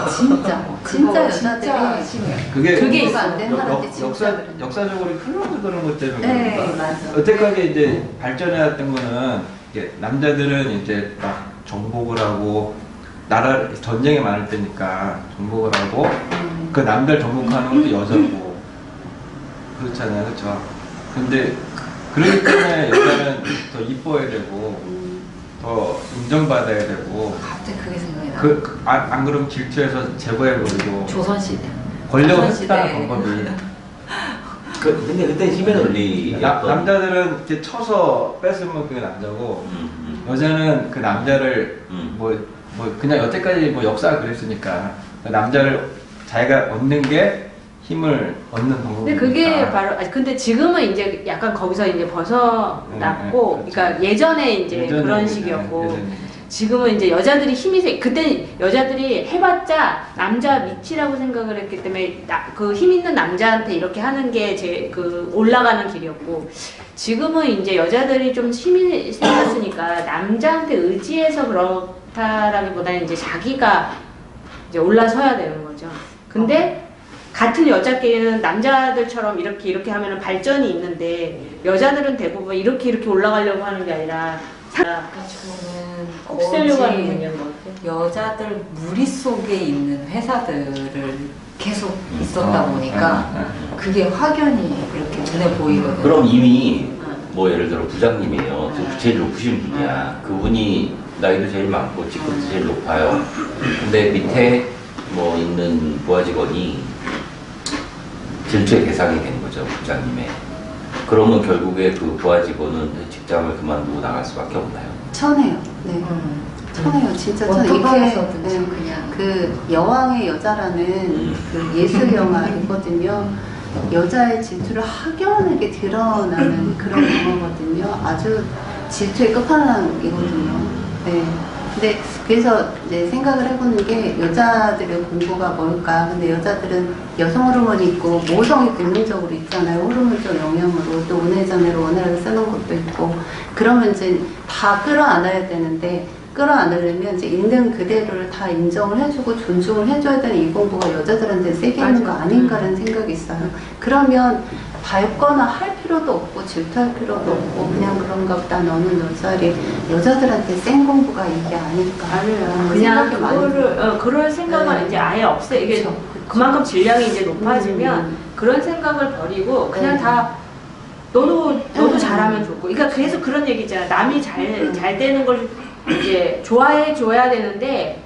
진짜 여자들이 심해요. 그게 이거 안 되는 사람들 진짜 그래. 역사적으로 흘러서 그런 것 때문에 네, 그런가? 맞아. 여태까지 이제 발전해왔던 거는 이게 남자들은 이제 막 정복을 하고 나라 전쟁이 많을 때니까 정복을 하고 그 남들 정복하는 것도 여자고 그렇잖아요, 그렇죠? 근데 그렇기 때문에 여자는 더 이뻐야 되고 더 인정받아야 되고 갑자기 그게 생각이 나. 안 그러면 질투해서 제거해버리고 조선시대. 권력을 조선시대. 획득하는 방법이 근데 그때 힘의 논리 남자들은 이렇게 쳐서 뺏으면 그게 남자고 여자는 그 남자를 뭐 그냥 여태까지 뭐 역사가 그랬으니까 그 남자를 자기가 얻는 게 힘을 얻는 방법이니까. 근데 그게 바로 근데 지금은 이제 약간 거기서 이제 벗어났고 네, 그러니까 예전에 이제 예전에 그런 식이었고 예전에. 지금은 이제 여자들이 힘이 세 그때 여자들이 해봤자 남자 밑이라고 생각을 했기 때문에 그 힘 있는 남자한테 이렇게 하는 게 제 그 올라가는 길이었고 지금은 이제 여자들이 좀 힘이 생겼으니까 남자한테 의지해서 그렇다라기보다는 이제 자기가 이제 올라서야 되는 거죠. 근데 같은 여자끼리는 남자들처럼 이렇게 하면은 발전이 있는데 여자들은 대부분 이렇게 올라가려고 하는 게 아니라 저는 없애려고 하는 분야인 것 같아요. 여자들 무리 속에 있는 회사들을 계속 있었다 보니까 그게 확연히 이렇게 눈에 보이거든요. 그럼 이미 뭐 예를 들어 부장님이에요. 제일 높으신 분이야. 그분이 나이도 제일 많고 직급도 제일 높아요. 근데 밑에 뭐 있는 부하 직원이 질투의 대상이 된 거죠, 부장님의. 그러면 결국에 그 부하 직원은 직장을 그만두고 나갈 수밖에 없나요? 천해요. 네. 천해요. 진짜 천. 어떻게 이게 해서든지 그냥 그 여왕의 여자라는 그 예술 영화이거든요. 여자의 질투를 확연하게 드러나는 그런 영화거든요. 아주 질투의 끝판왕이거든요. 네. 근데 그래서 이제 생각을 해보는 게 여자들의 공부가 뭘까? 근데 여자들은 여성 호르몬이 있고 모성이 본능적으로 있잖아요. 호르몬적 영향으로 또 원회전으로 원활하게 쓰는 것도 있고 그러면 이제 다 끌어안아야 되는데 끌어안으려면 이제 있는 그대로를 다 인정을 해주고 존중을 해줘야 되는 이 공부가 여자들한테 세게 있는 거 아닌가라는 생각이 있어요. 그러면 밟거나 할 필요도 없고 질투할 필요도 없고 그냥 그런가 보다. 너는 여자들한테 센 공부가 이게 아닐까. 아니에요. 그냥 생각이 많이 그거를 그럴 생각은 네. 이제 아예 없애. 이게 그쵸. 그만큼 질량이 이제 높아지면 그런 생각을 버리고 그냥 네. 다 너도 잘하면 좋고. 그러니까 그래서 그런 얘기 있잖아. 남이 잘 되는 걸 이제 좋아해 줘야 되는데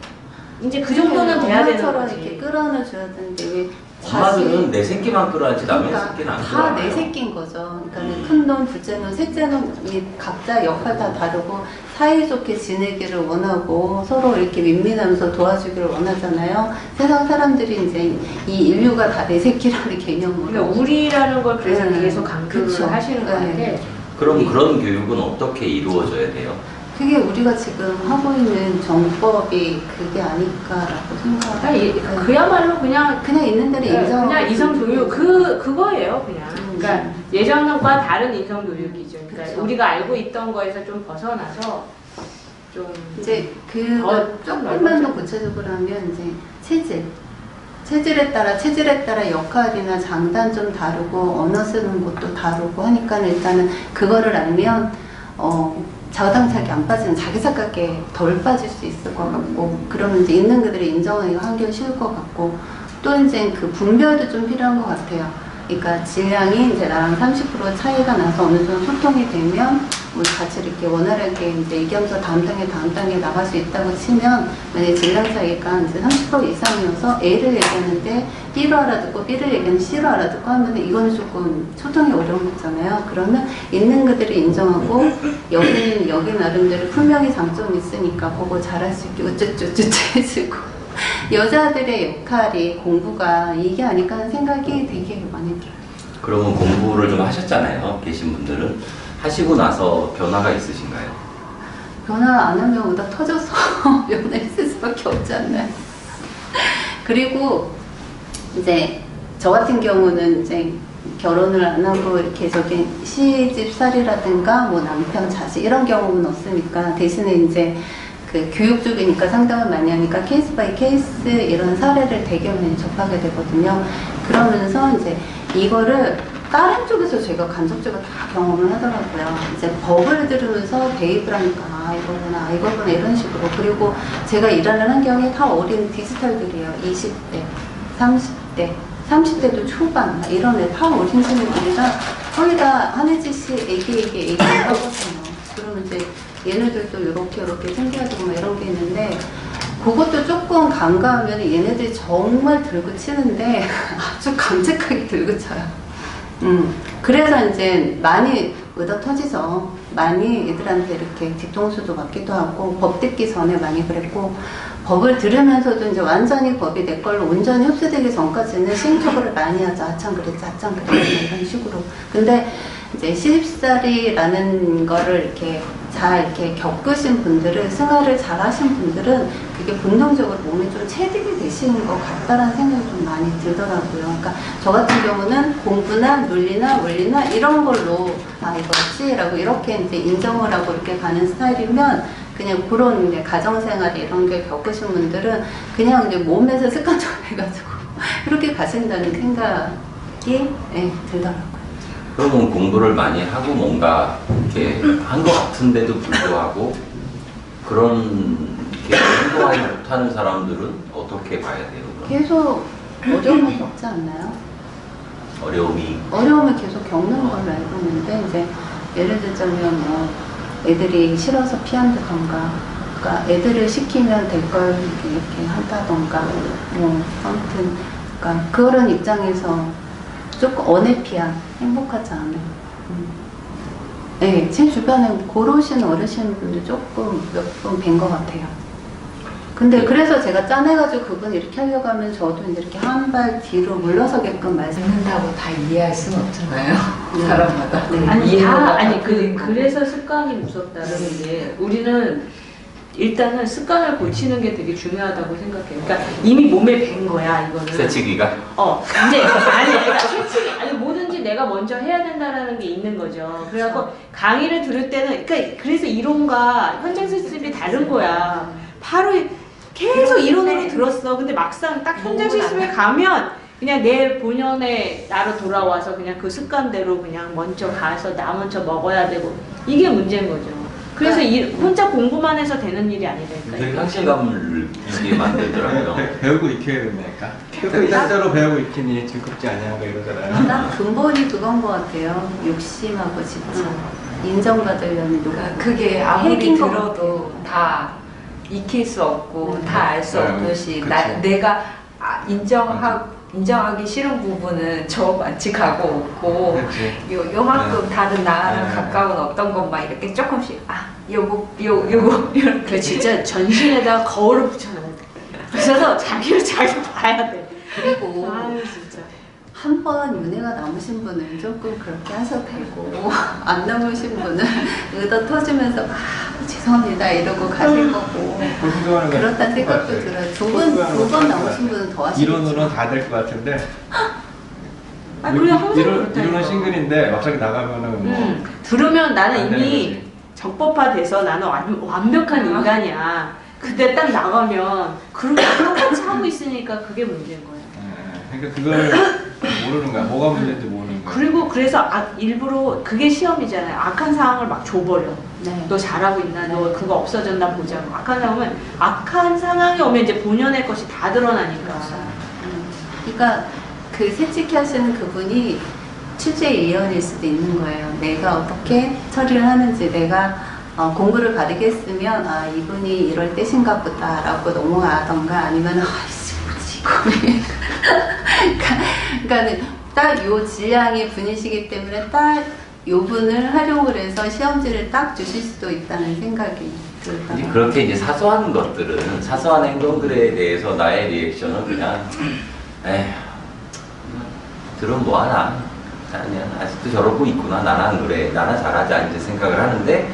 이제 그 정도는 돼야 되는 엄마처럼 거지. 이렇게 끌어내줘야 되는데 왜 엄마들은 내 새끼만 끌어안지 남의 그러니까 새끼는 안 다 끌어안아요. 내 새끼인 거죠. 그러니까 큰놈, 둘째놈, 셋째놈이 각자 역할 다 다르고 사이좋게 지내기를 원하고 서로 이렇게 윈윈하면서 도와주기를 원하잖아요. 세상 사람들이 이제 이 인류가 다 내 새끼라는 개념으로. 그러니까 우리라는 걸 그래서 네. 계속 강조를 그쵸. 하시는 것 네. 같아. 그럼 그런 교육은 어떻게 이루어져야 돼요? 그게 우리가 지금 하고 있는 정법이 그게 아닐까라고 생각해요. 그야말로 그냥 그냥 있는 대로 인정하고 그냥 이성 교육 그거예요 그냥. 그러니까 음. 예전과 다른 이성 교육이죠. 그러니까 그쵸. 우리가 알고 있던 거에서 좀 벗어나서 좀 이제 더 조금만 더 구체적으로 하면 이제 체질에 따라 역할이나 장단점 다르고 언어 쓰는 것도 다르고 하니까 일단은 그거를 알면 자우당차게 안 빠지는 자기 생각에 덜 빠질 수 있을 것 같고 그러면 이제 있는 그들을 인정하기가 한결 쉬울 것 같고 또 이제 그 분별도 좀 필요한 것 같아요. 그러니까 질량이 이제 나랑 30% 차이가 나서 어느 정도 소통이 되면 뭐 같이 이렇게 원활하게 이제 얘기하면서 다음 단계 나갈 수 있다고 치면 만약에 질량 차이가 이제 30% 이상이어서 A를 얘기하는데 B로 알아듣고 B를 얘기하는 C로 알아듣고 하면 이거는 조금 소통이 어려운 거잖아요. 그러면 있는 그들을 인정하고 여기는 여기 나름대로 분명히 장점이 있으니까 그거 잘할 수 있게 우쭈쭈쭈 해주고 여자들의 역할이 공부가 이게 아닐까 하는 생각이 되게 많이 들어요. 그러면 공부를 좀 하셨잖아요. 계신 분들은. 하시고 나서 변화가 있으신가요? 변화 안 하면 오다 터져서 변화했을 수밖에 없지 않나요? 그리고 이제 저 같은 경우는 이제 결혼을 안 하고 이렇게 저기 시집살이라든가 뭐 남편 자식 이런 경험은 없으니까 대신에 이제 그 교육 쪽이니까 상담을 많이 하니까 케이스 바이 케이스 이런 사례를 되게 많이 접하게 되거든요. 그러면서 이제 이거를 다른 쪽에서 제가 간접적으로 다 경험을 하더라고요. 이제 법을 들으면서 대입을 하니까 이거구나 이런 식으로. 그리고 제가 일하는 환경이 다 어린 디지털들이에요. 20대, 30대, 30대도 초반 이런 애 다 어린 친구들이라 거의 다 한혜지 씨 얘기 하거든요. 그러면 이제 얘네들도 이렇게 생겨야 되고 막 이런 게 있는데 그것도 조금 간과하면 얘네들이 정말 들고 치는데 아주 감색하게 들고 쳐요. 그래서 이제 많이 얻어 터지죠. 많이 애들한테 이렇게 뒤통수도 맞기도 하고 법 듣기 전에 많이 그랬고 법을 들으면서도 이제 완전히 법이 내 걸로 온전히 흡수되기 전까지는 시행착오를 많이 하죠. 아참 그랬지 이런 식으로. 근데 이제 시집살이라는 거를 이렇게 잘 이렇게 겪으신 분들은 생활을 잘 하신 분들은 그게 본능적으로 몸에 좀 체득이 되시는 것 같다라는 생각이 좀 많이 들더라고요. 그러니까 저 같은 경우는 공부나 논리나 원리나 이런 걸로 이거지라고 이렇게 이제 인정을 하고 이렇게 가는 스타일이면 그냥 그런 이제 가정생활 이런 게 겪으신 분들은 그냥 이제 몸에서 습관적으로 해가지고 이렇게 가신다는 생각이 들더라고요. 그러면 공부를 많이 하고 뭔가 이렇게 한 것 같은데도 불구하고 그런 게 행동하지 못하는 사람들은 어떻게 봐야 돼요? 그럼? 계속 어려움을 겪지 않나요? 어려움을 계속 겪는 걸로 알고 있는데 이제 예를 들자면 뭐 애들이 싫어서 피한다던가 그러니까 애들을 시키면 될 걸 이렇게 한다던가 뭐 아무튼 그러니까 그런 입장에서 조금 언해피한 행복하지 않아요. 네, 제 주변에 고르신 어르신분들 조금 몇 분 뵌 것 같아요. 근데 그래서 제가 짜내가지고 그분 이렇게 하려고 하면 저도 이제 이렇게 한 발 뒤로 물러서게끔 듣는다고 다 이해할 수는 없잖아요. 네. 사람마다. 네. 그래서 습관이 무섭다는 게 우리는 일단은 습관을 고치는 게 되게 중요하다고 생각해요. 그러니까 이미 몸에 밴 거야 이거는. 새치기가? 이제 그러니까 뭐든지 내가 먼저 해야 된다라는 게 있는 거죠. 그래갖고 강의를 들을 때는 그래서 이론과 현장 실습이 다른 거야. 바로 계속 이론으로 들었어. 근데 막상 딱 현장 실습에 가면 그냥 내 본연의 나로 돌아와서 그냥 그 습관대로 그냥 먼저 가서 나 먼저 먹어야 되고 이게 문제인 거죠. 그래서 혼자 공부만 해서 되는 일이 아니라니까. 되게 상실감을 느끼게 만들더라고요. 배우고 익혀야 된다니까. 딴대로 배우고 익히니 즐겁지 않냐고 이러잖아요. 딱 근본이 그건 것 같아요. 욕심하고 집착. 인정받으려는 욕구. 그게 아무리 핵인 것 들어도 다 익힐 수 없고 다 알 수 네, 없듯이 그쵸. 내가 인정하기 싫은 부분은 저만치 가고 없고 요만큼 다른 나랑 네. 가까운 어떤 것만 이렇게 조금씩 요거 이렇게 그 진짜 전신에다가 거울을 붙여놔야 돼. 그래서 자기를 자기 봐야 돼. 그리고 아유 진짜. 한 번 윤회가 남으신 분은 조금 그렇게 하셔도 되고 안 남으신 분은 의도 터지면서 죄송합니다 이러고 가실 거고 그렇다는 생각도 들어요. 두 번 남으신 분은 더 하시겠죠. 이론으로는 다 될 것 같은데 그래 항상 그렇다니까. 이론은 싱글인데 막상 나가면은 뭐 들으면 나는 안 되는 이미 거지. 적법화돼서 나는 완벽한 인간이야. 근데 딱 나가면 그렇게 똑같이 하고 있으니까 그게 문제인 거야. 그러니까 그걸 모르는 거야. 뭐가 문제인지 모르는 거야. 그리고 그래서 일부러 그게 시험이잖아요. 악한 상황을 막 줘버려. 네. 너 잘하고 있나? 너 그거 없어졌나 보자고. 악한 상황은 악한 상황이 오면 이제 본연의 것이 다 드러나니까. 그러니까 그 새치기 하시는 그분이 출제 예언일 수도 있는 거예요. 내가 어떻게 처리를 하는지 내가 공부를 바르게 했으면 이분이 이럴 때신가 보다 라고 넘어가던가 아니면 아이씨 뭐지 이거 그러니까 딱 요 질량의 분이시기 때문에 딱 요 분을 활용을 해서 시험지를 딱 주실 수도 있다는 생각이 들어요. 이제 그렇게 이제 사소한 것들은 사소한 행동들에 대해서 나의 리액션은 그냥 에휴 들으면 뭐하나 그냥 아직도 저러고 있구나 나는 그래 나나 잘하자 이제 생각을 하는데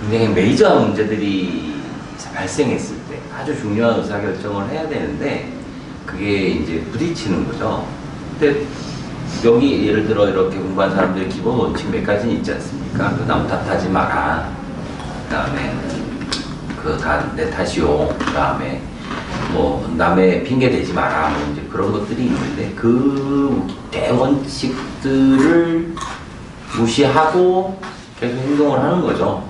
굉장히 메이저 문제들이 발생했을 때 아주 중요한 의사결정을 해야 되는데 그게 이제 부딪히는 거죠. 근데 여기 예를 들어 이렇게 공부한 사람들의 기본 원칙 몇 가지는 있지 않습니까? 그 남 탓하지 마라. 그 다음에 그 다 내 탓이요. 그 다음에 뭐 남의 핑계 대지 마라. 뭐 이제 그런 것들이 있는데 그 대원칙들을 무시하고 계속 행동을 하는 거죠.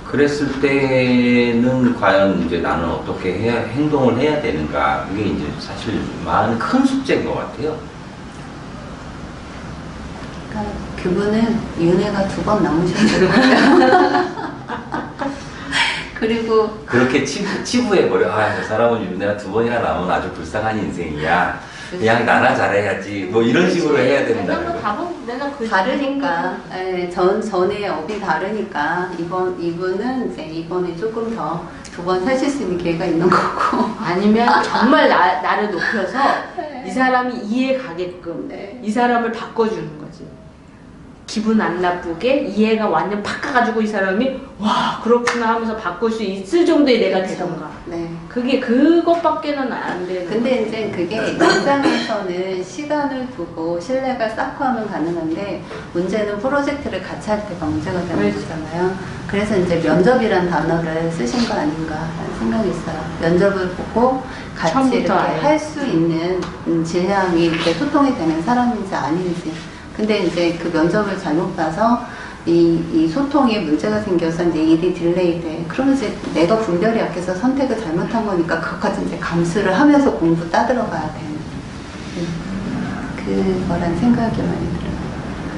그랬을 때는 과연 이제 나는 어떻게 행동을 해야 되는가. 그게 이제 사실 많은 큰 숙제인 것 같아요. 그러니까 그분은 윤회가 2번 남으셨어요. 그리고 그렇게 치부해버려. 저 사람은 윤회가 2번이나 남은 아주 불쌍한 인생이야. 그냥 나나 잘해야지. 뭐 이런 식으로 해야 된다는 거. 다르니까. 전에 업이 다르니까 이분은 이제 이번에 조금 더 2번 사실 수 있는 기회가 있는 거고. 아니면 정말 나를 높여서 이 사람이 이해 가게끔 이 사람을 바꿔주는 거지. 기분 안 나쁘게 이해가 완전 팍 가가지고 이 사람이 와 그렇구나 하면서 바꿀 수 있을 정도의 내가 되던가. 네. 그게 그것밖에는 안 되는. 근데 이제 그게 일상에서는 시간을 두고 신뢰가 쌓고 하면 가능한데 문제는 프로젝트를 같이 할 때가 문제가 되는 거잖아요. 그래서 이제 면접이란 단어를 쓰신 거 아닌가라는 생각이 있어요. 면접을 보고 같이 이렇게 할 수 있는 질량이 이렇게 소통이 되는 사람인지 아닌지. 근데 이제 그 면접을 잘못 봐서 이 소통에 문제가 생겨서 이제 일이 딜레이 돼. 그러면 이제 내가 분별이 약해서 선택을 잘못한 거니까 그것까지 이제 감수를 하면서 공부 따들어가야 되는 그거란 생각이 많이 들어요.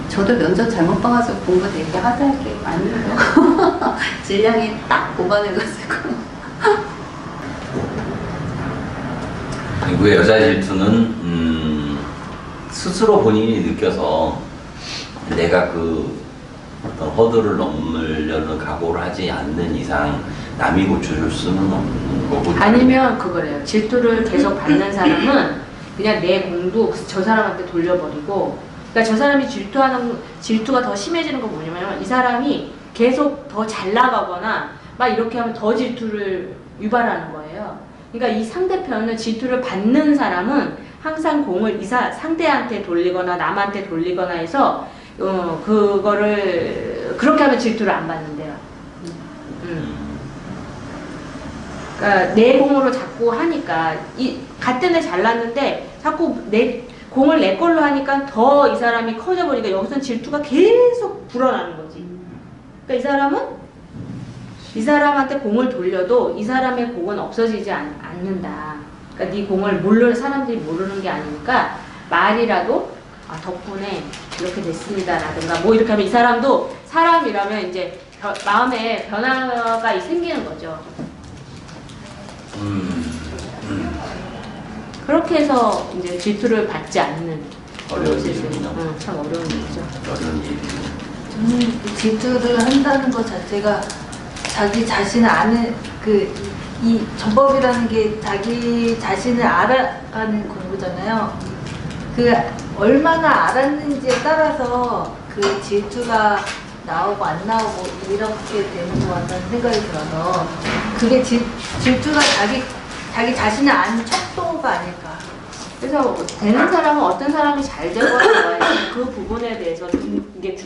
저도 면접 잘못 봐가지고 공부 되게 하다 할 게 많아요. 질량이 딱 고반해가지고. 그리고 여자 질투는 스스로 본인이 느껴서 내가 그 어떤 허들을 넘으려는 각오를 하지 않는 이상 남이 고쳐줄 수는 없는 거고. 아니면 그거래요. 질투를 계속 받는 사람은 그냥 내 공도 저 사람한테 돌려버리고. 그러니까 저 사람이 질투가 더 심해지는 건 뭐냐면 이 사람이 계속 더 잘 나가거나 막 이렇게 하면 더 질투를 유발하는 거예요. 그러니까 이 상대편은 질투를 받는 사람은 항상 공을 상대한테 돌리거나 남한테 돌리거나 해서 그거를 그렇게 하면 질투를 안 받는데요. 그러니까 내 공으로 자꾸 하니까 같은 애 잘났는데 자꾸 내 공을 내 걸로 하니까 더 이 사람이 커져버리니까 여기서 질투가 계속 불어나는 거지. 그러니까 이 사람은 이 사람한테 공을 돌려도 이 사람의 공은 없어지지 않는다. 그러니까 네 공을 모르는 사람들이 모르는 게 아니니까 말이라도 덕분에 이렇게 됐습니다라든가 뭐 이렇게 하면 이 사람도 사람이라면 이제 마음에 변화가 생기는 거죠. 그렇게 해서 이제 질투를 받지 않는 어려운 일이군요. 참 어려운 일이죠. 어려운 일이군요. 저는 그 질투를 한다는 것 자체가 자기 자신을 아는 이 전법이라는 게 자기 자신을 알아가는 공부잖아요. 그 얼마나 알았는지에 따라서 그 질투가 나오고 안 나오고 이렇게 되는 것 같다는 생각이 들어서 그게 질투가 자기 자신을 아는 척도가 아닐까. 그래서 되는 사람은 어떤 사람이 잘 되거나 그 부분에 대해서 이게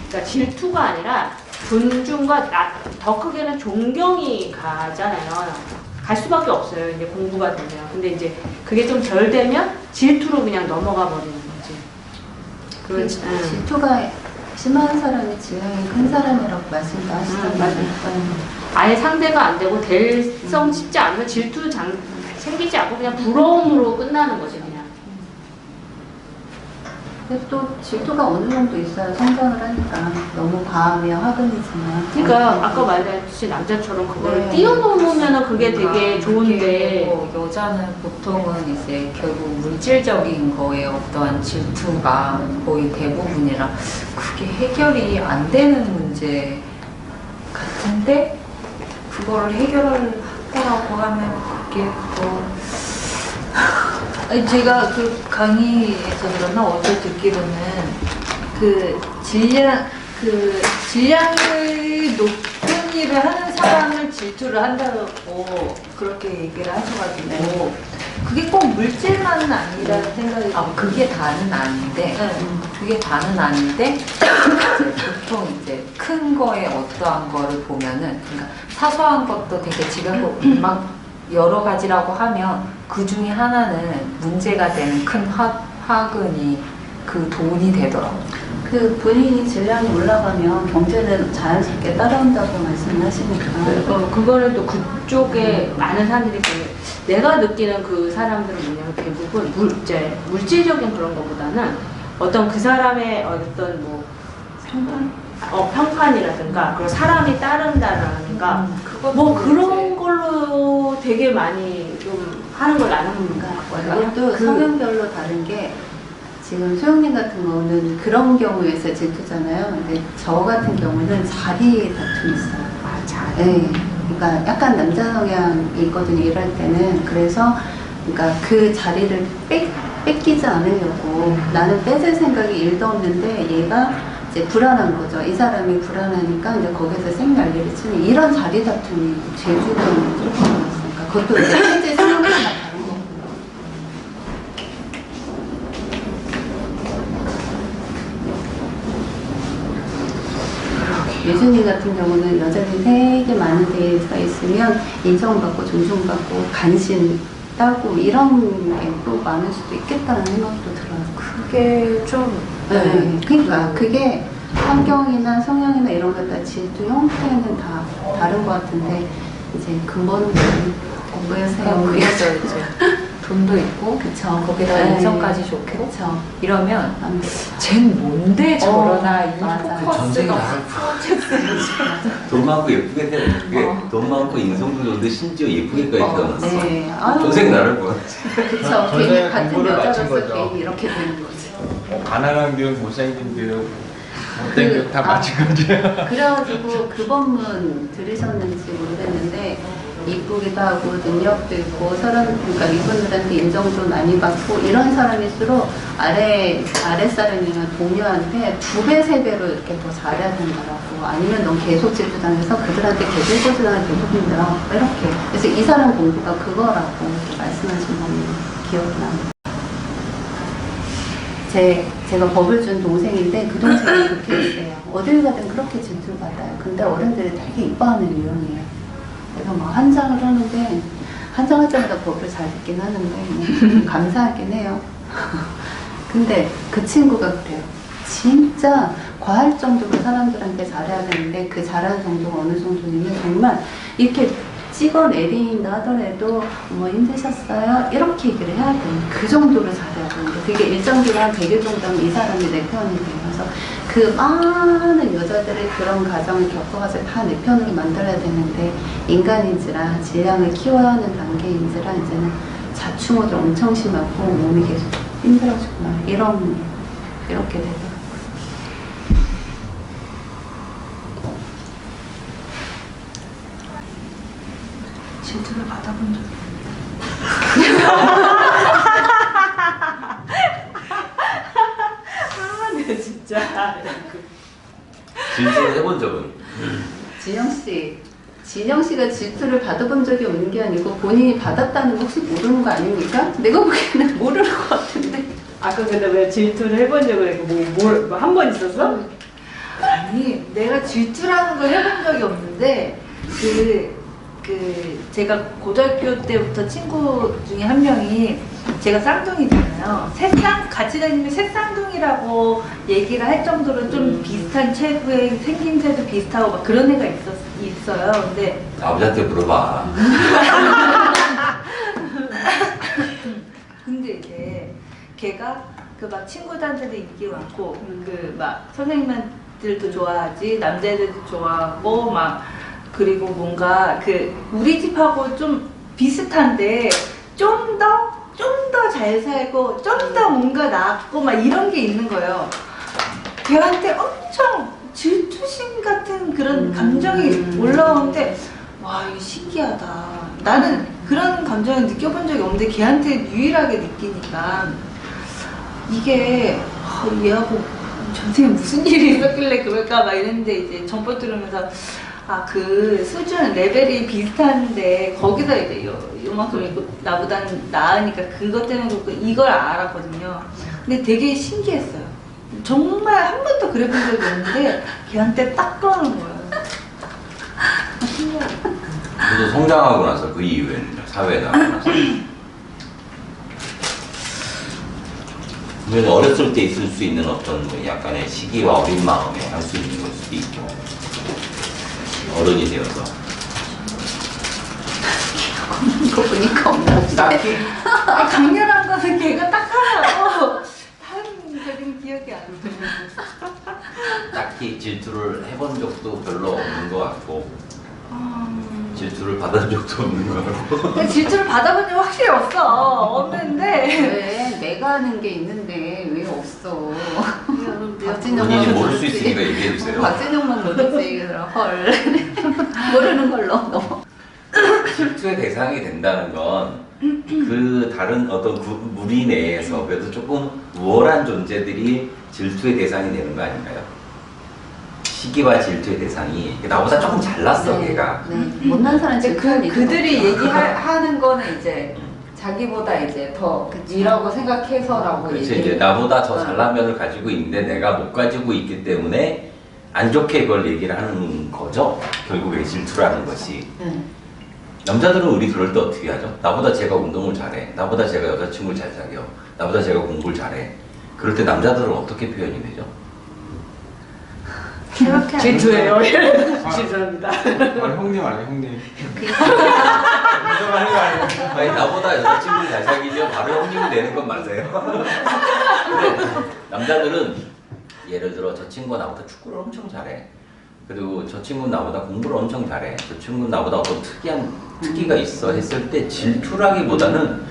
그러니까 질투가 아니라 존중과 더 크게는 존경이 가잖아요. 갈 수밖에 없어요. 이제 공부가 되면. 근데 이제 그게 좀 덜 되면 질투로 그냥 넘어가 버리는 거지. 질투가 심한 사람이 질량이 큰 사람이라고 말씀도 하시잖아요. 아예 상대가 안 되고 될성 쉽지 않으면 질투 생기지 않고 그냥 부러움으로 끝나는 거지 그냥. 근데 또 질투가 어느 정도 있어야 성장을 하니까 너무 과하면 화근이지만. 그러니까 아까 말했듯이 남자처럼 그걸 네. 뛰어넘으면 그게 되게 좋은데 뭐 여자는 보통은 이제 결국 물질적인 거에 어떠한 질투가 거의 대부분이라 그게 해결이 안 되는 문제 같은데 그거를 해결을 하라고 하면 그게 또 아니, 제가 그 강의에서 그러나 어제 듣기로는 질량을 높은 일을 하는 사람을 질투를 한다고 그렇게 얘기를 하셔가지고 그게 꼭 물질만은 아니라는 생각이 그게 다는 아닌데 그게 다는 아닌데 이제 보통 이제 큰 거에 어떠한 거를 보면은 그러니까 사소한 것도 되게 지금 막 여러 가지라고 하면 그 중에 하나는 문제가 되는 큰 화근이 그 돈이 되더라고요. 그 본인이 질량이 올라가면 경제는 자연스럽게 따라온다고 말씀하시니까. 그거를 또 그쪽에 많은 사람들이 내가 느끼는 그 사람들은 뭐냐면 대부분 물질적인 그런 것보다는 어떤 그 사람의 어떤 뭐 평판이라든가 그리고 사람이 따른다라든가 뭐 그런 걸로 되게 많이 좀 하는 걸 나누는 거예요. 그것도 성향별로 다른 게 지금 소영님 같은 경우는 그런 경우에서 질투잖아요. 근데 저 같은 경우는 자리 다툼이 있어요. 자리. 네. 그러니까 약간 남자 성향이 있거든요. 일할 때는. 그래서 그러니까 그 자리를 뺏기지 않으려고 나는 뺏을 생각이 1도 없는데 얘가 이제 불안한 거죠. 이 사람이 불안하니까 이제 거기서 생난리를 치는 이런 자리 다툼이 제주도는 조금 있으니까 그것도 이제 실제 상황마다 다른 거고. 예준이 같은 경우는 여자들이 되게 많은 데가 있으면 인정받고 존중받고 관심 따고 이런 게 또 많을 수도 있겠다는 생각도 들어요. 그게 좀 네. 그러니까 그게 환경이나 성향이나 이런 것 다 질투 형태는 다 다른 것 같은데 이제 근본은 뭐였어요? 그래서 이제 돈도 있고 그쵸. 거기다 네. 인성까지 좋고 그쵸. 이러면 안 쟨 뭔데 저러나 이 맞아. 포커스가 돈 많고 예쁘게 태어났고 돈 많고 인성도 좋은데 심지어 예쁘게까지 태어났어. 네. 아유. 전생 나를 봐. 그쵸. 전생에 괜히 같은 공부를 마친 여자로서 거죠. 괜히 이렇게 되는 거지. 가난한 교육, 못생긴 교육, 못된 교육 다 맞은 거지. 그래가지고 그 법문 들으셨는지 모르겠는데 이쁘기도 하고 능력도 있고 그러니까 이분들한테 인정도 많이 받고 이런 사람일수록 아랫사람이나 동료한테 2배, 3배로 이렇게 더 잘해야 된다라고 아니면 넌 계속 질투당해서 그들한테 계속 질투당해서 계속 힘들어 이렇게 그래서 이 사람 공부가 그거라고 이렇게 말씀하신 건 기억이 납니다. 제가 법을 준 동생인데 그 동생이 그렇게 했어요. 어딜 가든 그렇게 질투를 받아요. 근데 어른들이 되게 이뻐하는 유형이에요. 그래서 뭐 한장을 하는데 한장할 때마다 법을 잘 듣긴 하는데 감사하긴 해요. 근데 그 친구가 그래요. 진짜 과할 정도로 사람들한테 잘해야 되는데 그 잘하는 정도가 어느 정도냐면 정말 이렇게 찍어내린다 하더라도 뭐 힘드셨어요? 이렇게 얘기를 해야 돼요. 그 정도로 잘해야 되는데 그게 일정기간 한 100일 정도 하면 이 사람이 내 편이 돼요. 그래서 그 많은 여자들의 그런 과정을 겪어가지고 다 내 편으로 만들어야 되는데 인간인지라 질량을 키워야 하는 단계인지라 이제는 자충우도 엄청 심하고 몸이 계속 힘들어지고 이렇게 되더라고요. 질투를 받아본 적이 네, 진짜. 질투를 해본 적은? 진영 씨가 질투를 받아본 적이 없는 게 아니고 본인이 받았다는 거 혹시 모르는 거 아닙니까? 내가 보기에는 모르는 것 같은데. 아까 근데 왜 질투를 해본 적을 했고 한 번 있었어? 아니 내가 질투라는 걸 해본 적이 없는데 제가 고등학교 때부터 친구 중에 한 명이 제가 쌍둥이잖아요. 같이 다니면 새쌍둥이라고 얘기를 할 정도로 좀 비슷한 체구에 생김새도 비슷하고 막 그런 애가 있어요. 근데 아버지한테 물어봐. 근데 이제 걔가 그 막 친구들한테도 인기 많고 그 막 선생님들도 좋아하지 남자애들도 좋아하고 막 그리고 뭔가 그 우리 집하고 좀 비슷한데 좀 더 잘 살고 좀 더 뭔가 낫고 막 이런 게 있는 거예요. 걔한테 엄청 질투심 같은 그런 감정이 올라오는데 와 이거 신기하다. 나는 그런 감정을 느껴본 적이 없는데 걔한테 유일하게 느끼니까 이게 얘하고 전생에 무슨 일이 있었길래 그럴까 막 이랬는데 이제 정보 들으면서 그 수준 레벨이 비슷한데 거기다 이제 요만큼 있고 나보다는 나으니까 그것 때문에 그렇고 이걸 알았거든요. 근데 되게 신기했어요. 정말 한 번도 그래본 적이 없는데 걔한테 딱 그러는 거예요. 신기하다. 그래도 성장하고 나서 그 이후에는 사회에 나가고 나서 그러면 어렸을 때 있을 수 있는 어떤 약간의 시기와 어린 마음에 할 수 있는 걸 수도 있죠. 어른이 되어서. 이거 보니까 없나? 딱히 강렬한 거는 걔가 딱 하나고 다른 적인 기억이 안 나요. 딱히 질투를 해본 적도 별로 없는 것 같고 질투를 받은 적도 없는 것 같고. 근데 질투를 받아본 적 확실히 없는데 왜 내가 하는 게 있는데 왜 없어? 본인이 모를 수 있으니까 얘기해주세요. 박진영만 모르지. 헐. 모르는 걸로 넘어. 질투의 대상이 된다는 건 그 다른 어떤 무리 내에서 그래도 조금 우월한 존재들이 질투의 대상이 되는 거 아닌가요? 시기와 질투의 대상이 나보다 조금 잘났어 걔가. 네. 못난 사람 그들이 얘기하는 거는 이제 자기보다 이제 더 니라고 생각해서라고 그렇지. 이제 나보다 더 잘난 면을 가지고 있는데 내가 못 가지고 있기 때문에 안 좋게 그걸 얘기를 하는 거죠. 결국에 질투라는 것이. 남자들은 우리 그럴 때 어떻게 하죠? 나보다 제가 운동을 잘해. 나보다 제가 여자친구를 잘 사귀어. 나보다 제가 공부를 잘해. 그럴 때 남자들은 어떻게 표현이 되죠? 질투예요. 죄송합니다. 형님 아니에요, 형님. 아니 나보다 여자친구를 잘 사귀면 바로 형님이 되는 건 맞아요. 근데 남자들은 예를 들어 저 친구가 나보다 축구를 엄청 잘해. 그리고 저 친구는 나보다 공부를 엄청 잘해. 저 친구는 나보다 어떤 특기가 있어 했을 때 질투라기보다는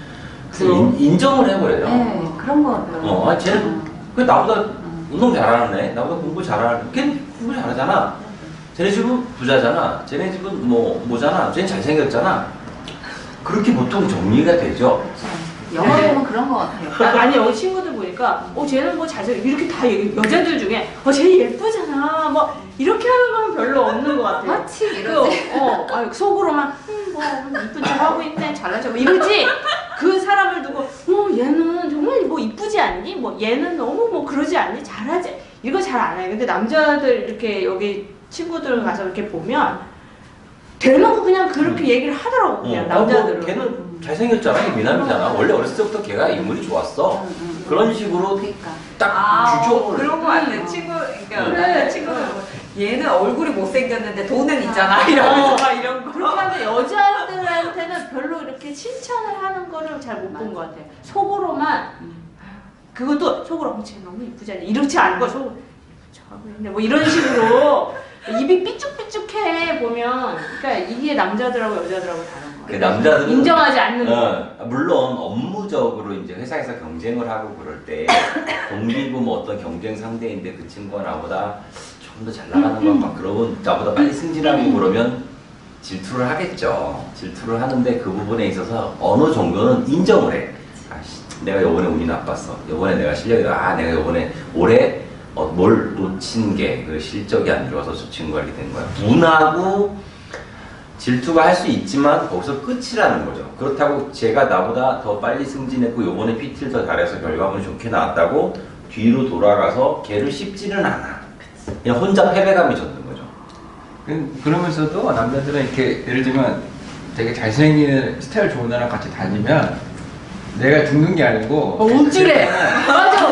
인정을 해버려요. 네, 그런 거 같아요. 쟤는 나보다 운동 잘하는 애, 나보다 공부 잘하는 애, 걔는 공부 잘하잖아. 쟤네 집은 부자잖아. 쟤네 집은 뭐잖아. 쟤는 잘생겼잖아. 그렇게 보통 정리가 되죠. 영화 보면 그런 거 같아요. 아니 여기 친구들 보니까 쟤는 뭐 잘생 이렇게 다 얘기 여자들 중에 쟤 예쁘잖아 뭐 이렇게 하는 건 별로 없는 것 같아요. 마치 이러지. 속으로만 뭐 이쁜 척 하고 있네 잘난 척 뭐 이러지. 그 사람을 두고 얘는 정말 뭐 이쁘지 않니? 뭐 얘는 너무 뭐 그러지 않니? 잘하지. 이거 잘 안 해요. 근데 남자들 이렇게 여기 친구들 가서 이렇게 보면 대놓고 그냥 그렇게 얘기를 하더라고 그냥 남자들은. 걔는 잘생겼잖아, 걔 미남이잖아. 원래 어렸을 때부터 걔가 인물이 좋았어. 그런 식으로 그러니까. 딱 주종을. 그런 거 같아. 친구, 그러니까 그래. 남자친구는 뭐, 얘는 얼굴이 못생겼는데 돈은 있잖아. 이러면서 막 이런 거. 그렇게 하면 여자들한테는 별로 이렇게 칭찬을 하는 거를 잘 못 본 것 같아. 속으로만 그것도 속으로 쟤 너무 이쁘지 않냐 이렇지 않고 속으로 잘했네 뭐 이런 식으로 입이 삐쭉삐쭉해 보면 그러니까 이게 남자들하고 여자들하고 다른 거야. 그 남자들은 인정하지 않는 거. 물론 업무적으로 이제 회사에서 경쟁을 하고 그럴 때 동기고 뭐 어떤 경쟁 상대인데 그 친구가 나보다 좀 더 잘 나가는 것 같고 그러면 나보다 빨리 승진하고 그러면 질투를 하겠죠. 질투를 하는데 그 부분에 있어서 어느 정도는 인정을 해. 아씨, 내가 요번에 운이 나빴어. 요번에 내가 실력이 내가 요번에 올해 뭘 놓친 게 그 실적이 안 좋아서 저 친구가 이렇게 된 거야. 운하고 질투가 할 수 있지만 거기서 끝이라는 거죠. 그렇다고 제가 나보다 더 빨리 승진했고 요번에 PT를 더 잘해서 결과물이 좋게 나왔다고 뒤로 돌아가서 걔를 씹지는 않아. 그냥 혼자 패배감이 젖는 거죠. 그러면서도 남자들은 이렇게 예를 들면 되게 잘생긴 스타일 좋은 애랑 같이 다니면 내가 죽는 게 아니고 움찔해. 맞아.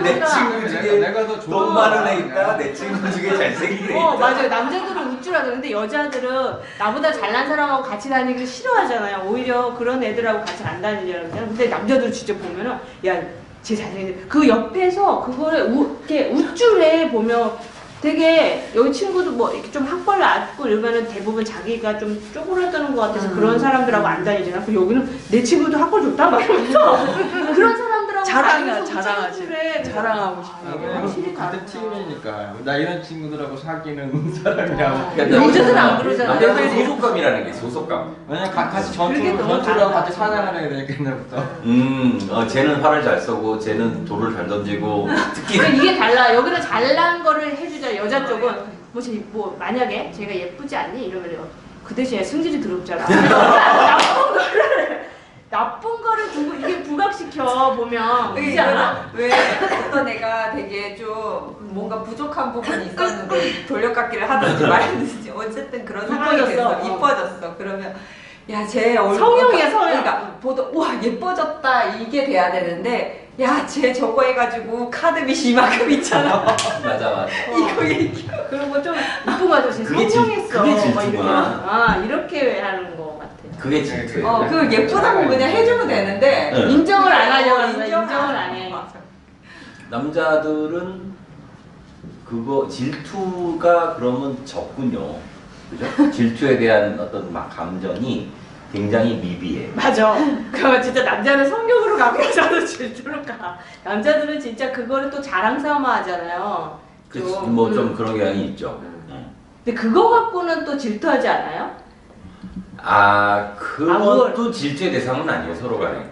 내 그러니까. 친구 중에 내가 더 좋은 돈 많은 애 거야. 있다. 내 친구 중에 잘생긴 애 있다. 맞아요. 남자들은 우쭐하죠. 근데 여자들은 나보다 잘난 사람하고 같이 다니기를 싫어하잖아요. 오히려 그런 애들하고 같이 안 다니려고 그러잖아요. 근데 남자들 진짜 보면은 야, 쟤 잘생겼는데 그 옆에서 그거를 이렇게 우쭐해 보면 되게 여기 친구도 뭐 이렇게 좀 학벌 낮고 이러면은 대부분 자기가 좀 쪼그라드는 것 같아서 그런 사람들하고 안 다니잖아. 그럼 여기는 내 친구도 학벌 좋다 막 이러면서 그런 사람들하고 자랑하지. 그래. 자랑하고 싶어. 확실히 같은 다르죠. 팀이니까 나 이런 친구들하고 사귀는 사람이라고. 여자들은 안 그러잖아. 남자들은 소속감이라는 게 소속감. 왜냐면 같이 그게 너무 전투를 다르다. 같이 사냥하는 애들 옛날부터. 쟤는 활을 잘 쏘고 쟤는 돌을 잘 던지고 특히 그러니까 이게 달라. 여기는 잘난 거를 해주자. 여자 쪽은 뭐 만약에 제가 예쁘지 않니 이러면요. 그 대신에 승질이 더럽잖아. 나쁜 거를 두고 이게 부각시켜 보면 그렇지 않아? 왜 어떤 애가 되게 좀 뭔가 부족한 부분이 있었는데 돌려깎기를 하든지 말든지 어쨌든 그런 상황이 돼서 이뻐졌어. 그러면 야, 쟤 얼굴 성형이야, 성형. 그러니까 보도 와 예뻐졌다 이게 돼야 되는데 야, 쟤 저거 해가지고 카드빚이 이만큼 있잖아. 맞아. 이거 얘기. 그런 거 좀 이쁜 거 같아. 그게 성형했어. 그게 막 질투구나. 이렇게 하는 거 같아. 그게 질투예요. 그 예쁘다고 그냥 해주면 되는데 네. 인정을 안 하려고 한다. 인정을 인정을 안 해. 남자들은 그거 질투가 그러면 적군요. 그죠? 질투에 대한 어떤 막 감정이 굉장히 미비해. 맞아. 그 진짜 남자는 성격으로 가고 여자는 질투로 가. 남자들은 진짜 그거를 또 자랑 삼아 하잖아요. 좀 그런 경향이 있죠. 근데 그거 갖고는 또 질투하지 않아요? 그것도 질투의 대상은 아니에요, 서로 간에.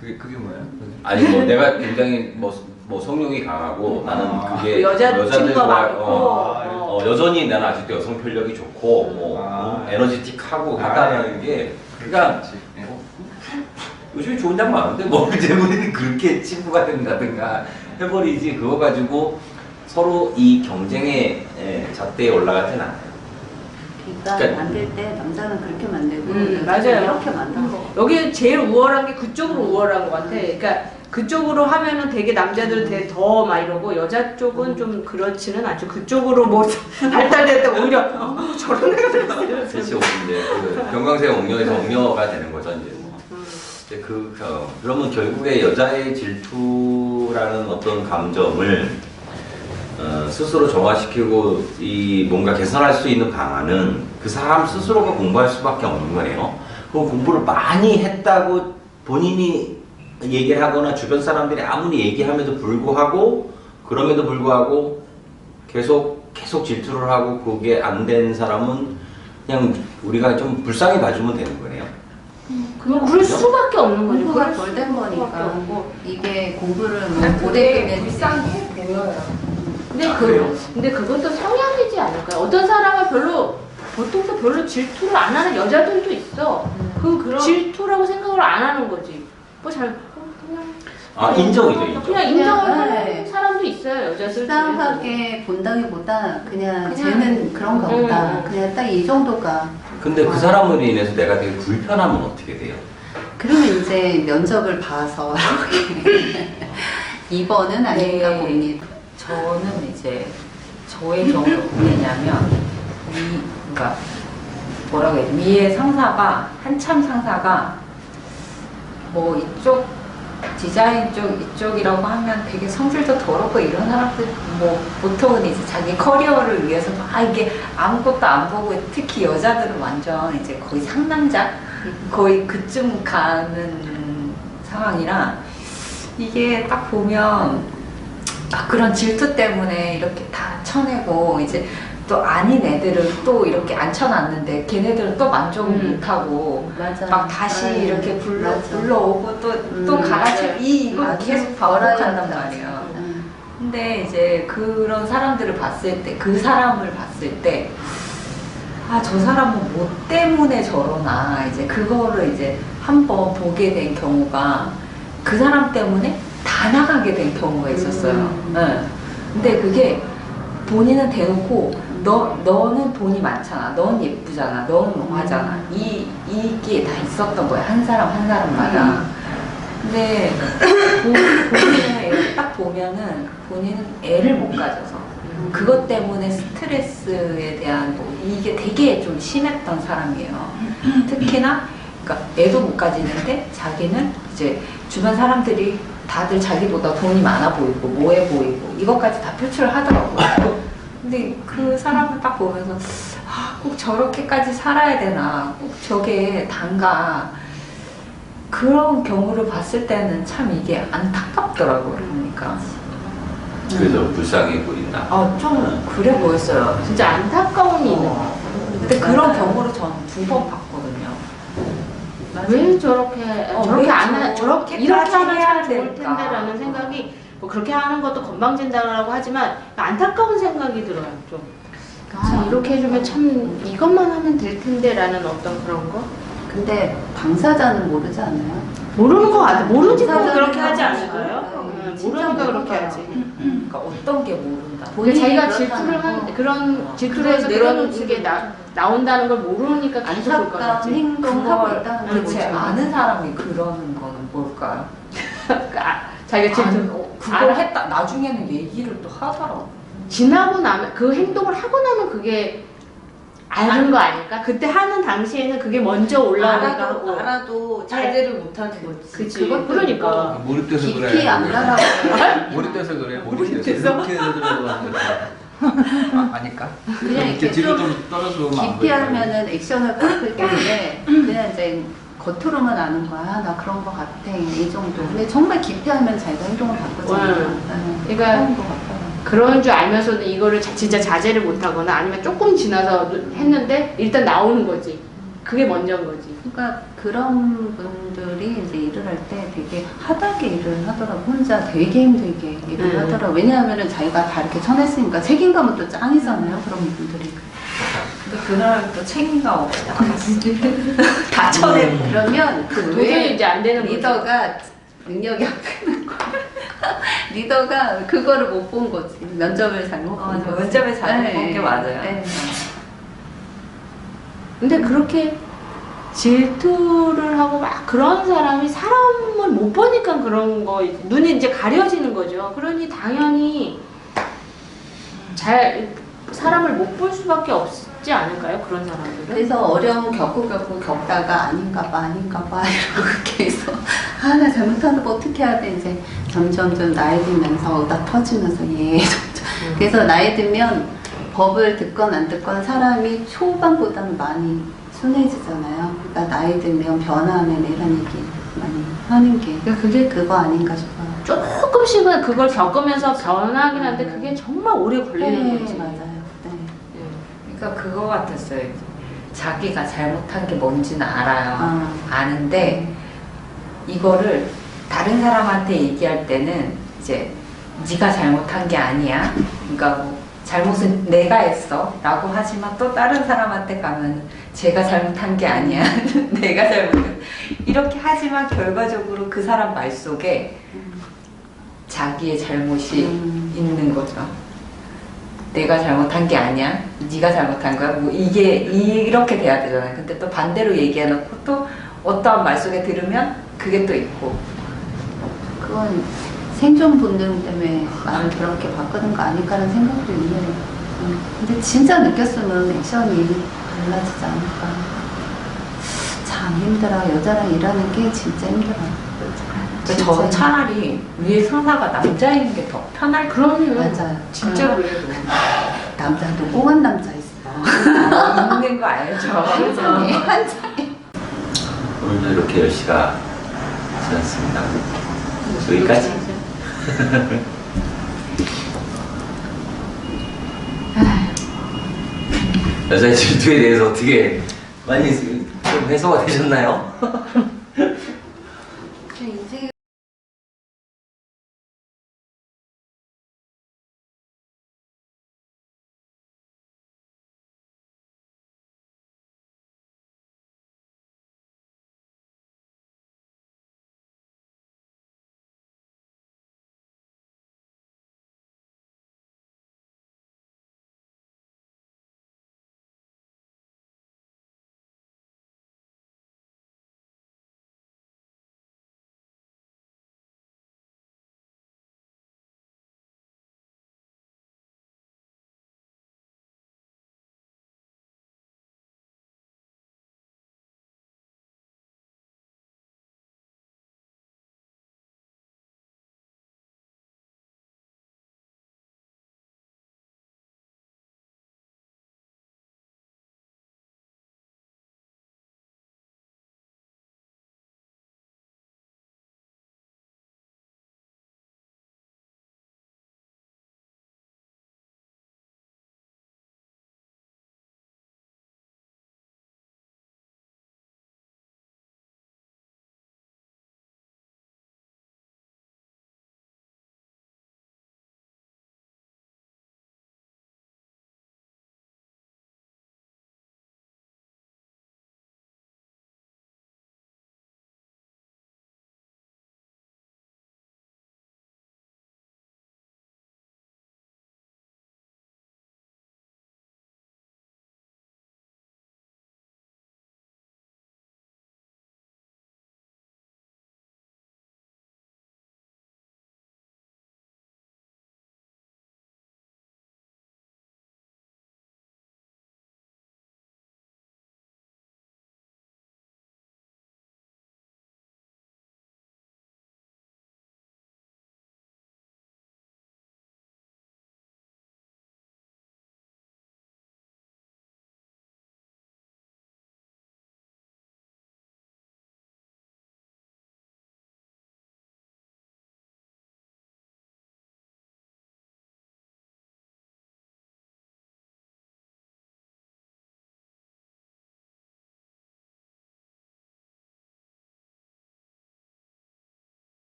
그게 뭐예요? 아니 뭐 내가 굉장히 뭐 성욕이 강하고 나는 그게 여자친구가 많고 여전히 나는 아직도 여성 편력이 좋고 에너지틱하고 하다는 게 그러니까 요즘에 좋은 장 많은데 뭐 이제 우리는 그렇게 친구가 된다든가 해버리지 그거 가지고 서로 이 경쟁의 잣대에 올라가진 않아요. 그러니까 만들 때 남자는 그렇게 만들고 맞아요. 이렇게 만들고 여기 제일 우월한 게 그쪽으로 우월한 것 같아. 그러니까 그쪽으로 하면은 되게 남자들은 되게 더 막 이러고 여자 쪽은 좀 그렇지는 않죠. 그쪽으로 뭐 발달될 때 오히려 저런 애가 됐어요. 그렇지 이제 그 병강세 옥녀에서 옥녀가 되는 거죠 이제. 이제 그러면 결국에 여자의 질투라는 어떤 감정을 스스로 정화시키고 뭔가 개선할 수 있는 방안은 그 사람 스스로가 공부할 수밖에 없는 거네요. 그 공부를 많이 했다고 본인이 얘기를 하거나 주변 사람들이 아무리 얘기함에도 불구하고 계속 질투를 하고 그게 안 된 사람은 그냥 우리가 좀 불쌍히 봐주면 되는 거네요. 그럴 수밖에 없는 거죠. 공부가 그럴 덜 된 수밖에 거니까 없고. 이게 공부를 뭐 오래 불쌍해 보여요. 아, 그래요? 근데 그것도 성향이지 않을까요? 어떤 사람은 보통도 별로 질투를 안 하는 여자들도 있어. 그럼 질투라고 생각을 안 하는 거지. 그냥 아 인정이죠 인정. 그냥 인정하는 네. 사람도 있어요. 여자들 불쌍하게 본다기보다 그냥 그냥, 쟤는 그런가 보다. 음. 그냥 딱 이 정도가. 근데 그 사람으로 인해서 내가 되게 불편하면 어떻게 돼요? 그러면 이제 면접을 봐서 2번은 아닌가 네. 봅니다. 저는 이제 저의 경우를 보냐면 그러니까 뭐라고 해야 돼? 위에 상사가 한참 상사가 뭐 이쪽 디자인 쪽 이쪽이라고 하면 되게 성질도 더럽고 이런 사람들 뭐 보통은 이제 자기 커리어를 위해서 막 이게 아무것도 안 보고 특히 여자들은 완전 이제 거의 상남자 거의 그쯤 가는 상황이라 이게 딱 보면 그런 질투 때문에 이렇게 다 쳐내고 이제 또 아닌 애들을 또 이렇게 앉혀놨는데 걔네들은 또 만족을 못하고 맞아. 막 다시 네. 이렇게 맞아. 불러오고 또 갈아치고 이거 맞아. 계속 반복한단 버라이어티. 말이에요. 근데 이제 그런 사람들을 봤을 때 그 사람을 봤을 때 저 사람은 뭐 때문에 저러나 이제 그거를 이제 한번 보게 된 경우가 그 사람 때문에 다 나가게 된 경우가 있었어요. 네. 근데 그게 본인은 대놓고 너는 돈이 많잖아, 넌 예쁘잖아, 넌 뭐 하잖아, 이게 다 있었던 거야 한 사람마다. 근데 본인은 이렇게 딱 보면은 본인은 애를 못 가져서 그것 때문에 스트레스에 대한 뭐 이게 되게 좀 심했던 사람이에요. 특히나 그러니까 애도 못 가지는데 자기는 이제 주변 사람들이 다들 자기보다 돈이 많아 보이고 뭐해 보이고 이것까지 다 표출을 하더라고요. 근데 그 사람을 딱 보면서 꼭 저렇게까지 살아야 되나, 꼭 저게 단가, 그런 경우를 봤을 때는 참 이게 안타깝더라고요. 그러니까 그래서 불쌍해 보인다. 좀 그래 보였어요. 진짜 안타까움이 있는 거. 근데 그런 경우를 저는 2번 봤거든요. 왜 저렇게 왜 안 하, 저렇게까지 이렇게 하면 해야 참 좋을 될까? 텐데라는 생각이 뭐 그렇게 하는 것도 건방진다라고 하지만 안타까운 생각이 들어요. 좀. 이렇게 해주면 참 이것만 하면 될 텐데라는 어떤 그런 거? 근데 당사자는 모르지 않아요? 모르는 거 같아. 모르니까 당사자는 그렇게 하지 모르지. 않을까요? 진짜 모르니까 그렇게 모르죠. 하지. 그러니까 어떤 게 모른다. 근데 자기가 본인이 질투를 그렇다는 한 거. 그런 질투를 해서 그런 게 나온다는 걸 모르니까 계속 그럴 것 안타까운 같지. 행동하고 있다는 걸 대체 모르죠. 아는 사람이 그러는 거는 뭘까요? 자기가 질투 그걸 알아. 했다 나중에는 얘기를 또 하더라고. 지나고 나면 그 행동을 하고 나면 그게 아는 거 아닐까? 그때 하는 당시에는 그게 먼저 올라오니까 하고. 알아도 자제를 못하는 거지. 그치. 그것도 그러니까. 몰입돼서 깊이 그래. 안 가라고. 몰입돼서 그래. 몰입돼서? 이렇게 들어가는 아닐까? 그냥 이렇게 이렇게 뒤로 좀 좀 떨어져 보면 안 깊이 보일까요? 하면은 액션을 깎을 텐데 그냥 이제 겉으로만 아는 거야. 나 그런 거 같아. 이 정도. 근데 정말 깊이 하면 자기가 행동을 바꾸잖아요. 그러니까 그런 거 같아요. 그런 줄 알면서도 이거를 진짜 자제를 못하거나 아니면 조금 지나서 했는데 일단 나오는 거지. 그게 먼저인 거지. 그러니까 그런 분들이 이제 일을 할 때 되게 하다게 일을 하더라고. 혼자 되게 힘들게 일을 하더라고. 왜냐하면은 자기가 다 이렇게 쳐냈으니까 책임감은 또 짱이잖아요. 그런 분들이. 근데 그날 또 책임감 없이 다 쳐내고. 그러면 그 도저히 왜 이제 안 되는 거지. 리더가 능력이 안 되는 거야. 리더가 그거를 못 본 거지. 면접을 잘못 본 거지. 면접을 잘못 본 게 맞아요. 네. 근데 그렇게 질투를 하고 막 그런 사람이 사람을 못 보니까 그런 거 눈이 이제 가려지는 거죠. 그러니 당연히 잘 사람을 못 볼 수밖에 없지 않을까요? 그런 사람들은. 그래서 어려움 겪다가 아닌가 봐 이러고 계속 나 잘못하는 거 어떻게 해야 돼 이제 점점 나이 들면서 나 터지면서 그래서 나이 들면 법을 듣건 안 듣건 사람이 초반보다는 많이 순해지잖아요. 그러니까 나이 들면 변화하면 이런 얘기 많이 하는 게 그게 그거 아닌가 싶어요. 조금씩은 그걸 겪으면서 변하긴 한데 그게 정말 오래 걸리는 거지. 맞아요. 네. 그러니까 그거 같았어요. 자기가 잘못한 게 뭔지는 알아요. 아는데 이거를 다른 사람한테 얘기할 때는 이제 네가 잘못한 게 아니야. 그러니까 뭐 잘못은 내가 했어 라고 하지만 또 다른 사람한테 가면 제가 잘못한 게 아니야. 내가 잘못한 이렇게 하지만 결과적으로 그 사람 말 속에 자기의 잘못이 있는 거죠. 내가 잘못한 게 아니야. 네가 잘못한 거야. 뭐 이게 이렇게 돼야 되잖아요. 근데 또 반대로 얘기해놓고 또 어떠한 말 속에 들으면 그게 또 있고. 그건 생존 본능 때문에 말을 그렇게 바꾸는 거 아닐까라는 생각도 있네요. 근데 진짜 느꼈으면 액션이 달라지지 않을까. 참 힘들어. 여자랑 일하는 게 진짜 힘들어. 저 차라리 위에 상사가 남자인 게 더 편할 것 그럼요. 맞아요. 진짜 그래도 남자도 꽁한 남자 있어. 있는 거 알죠. 한장에 한 장에. 오늘도 이렇게 10시가 지났습니다. 여기까지. 여자의 질투에 대해서 어떻게 많이 좀 해소가 되셨나요?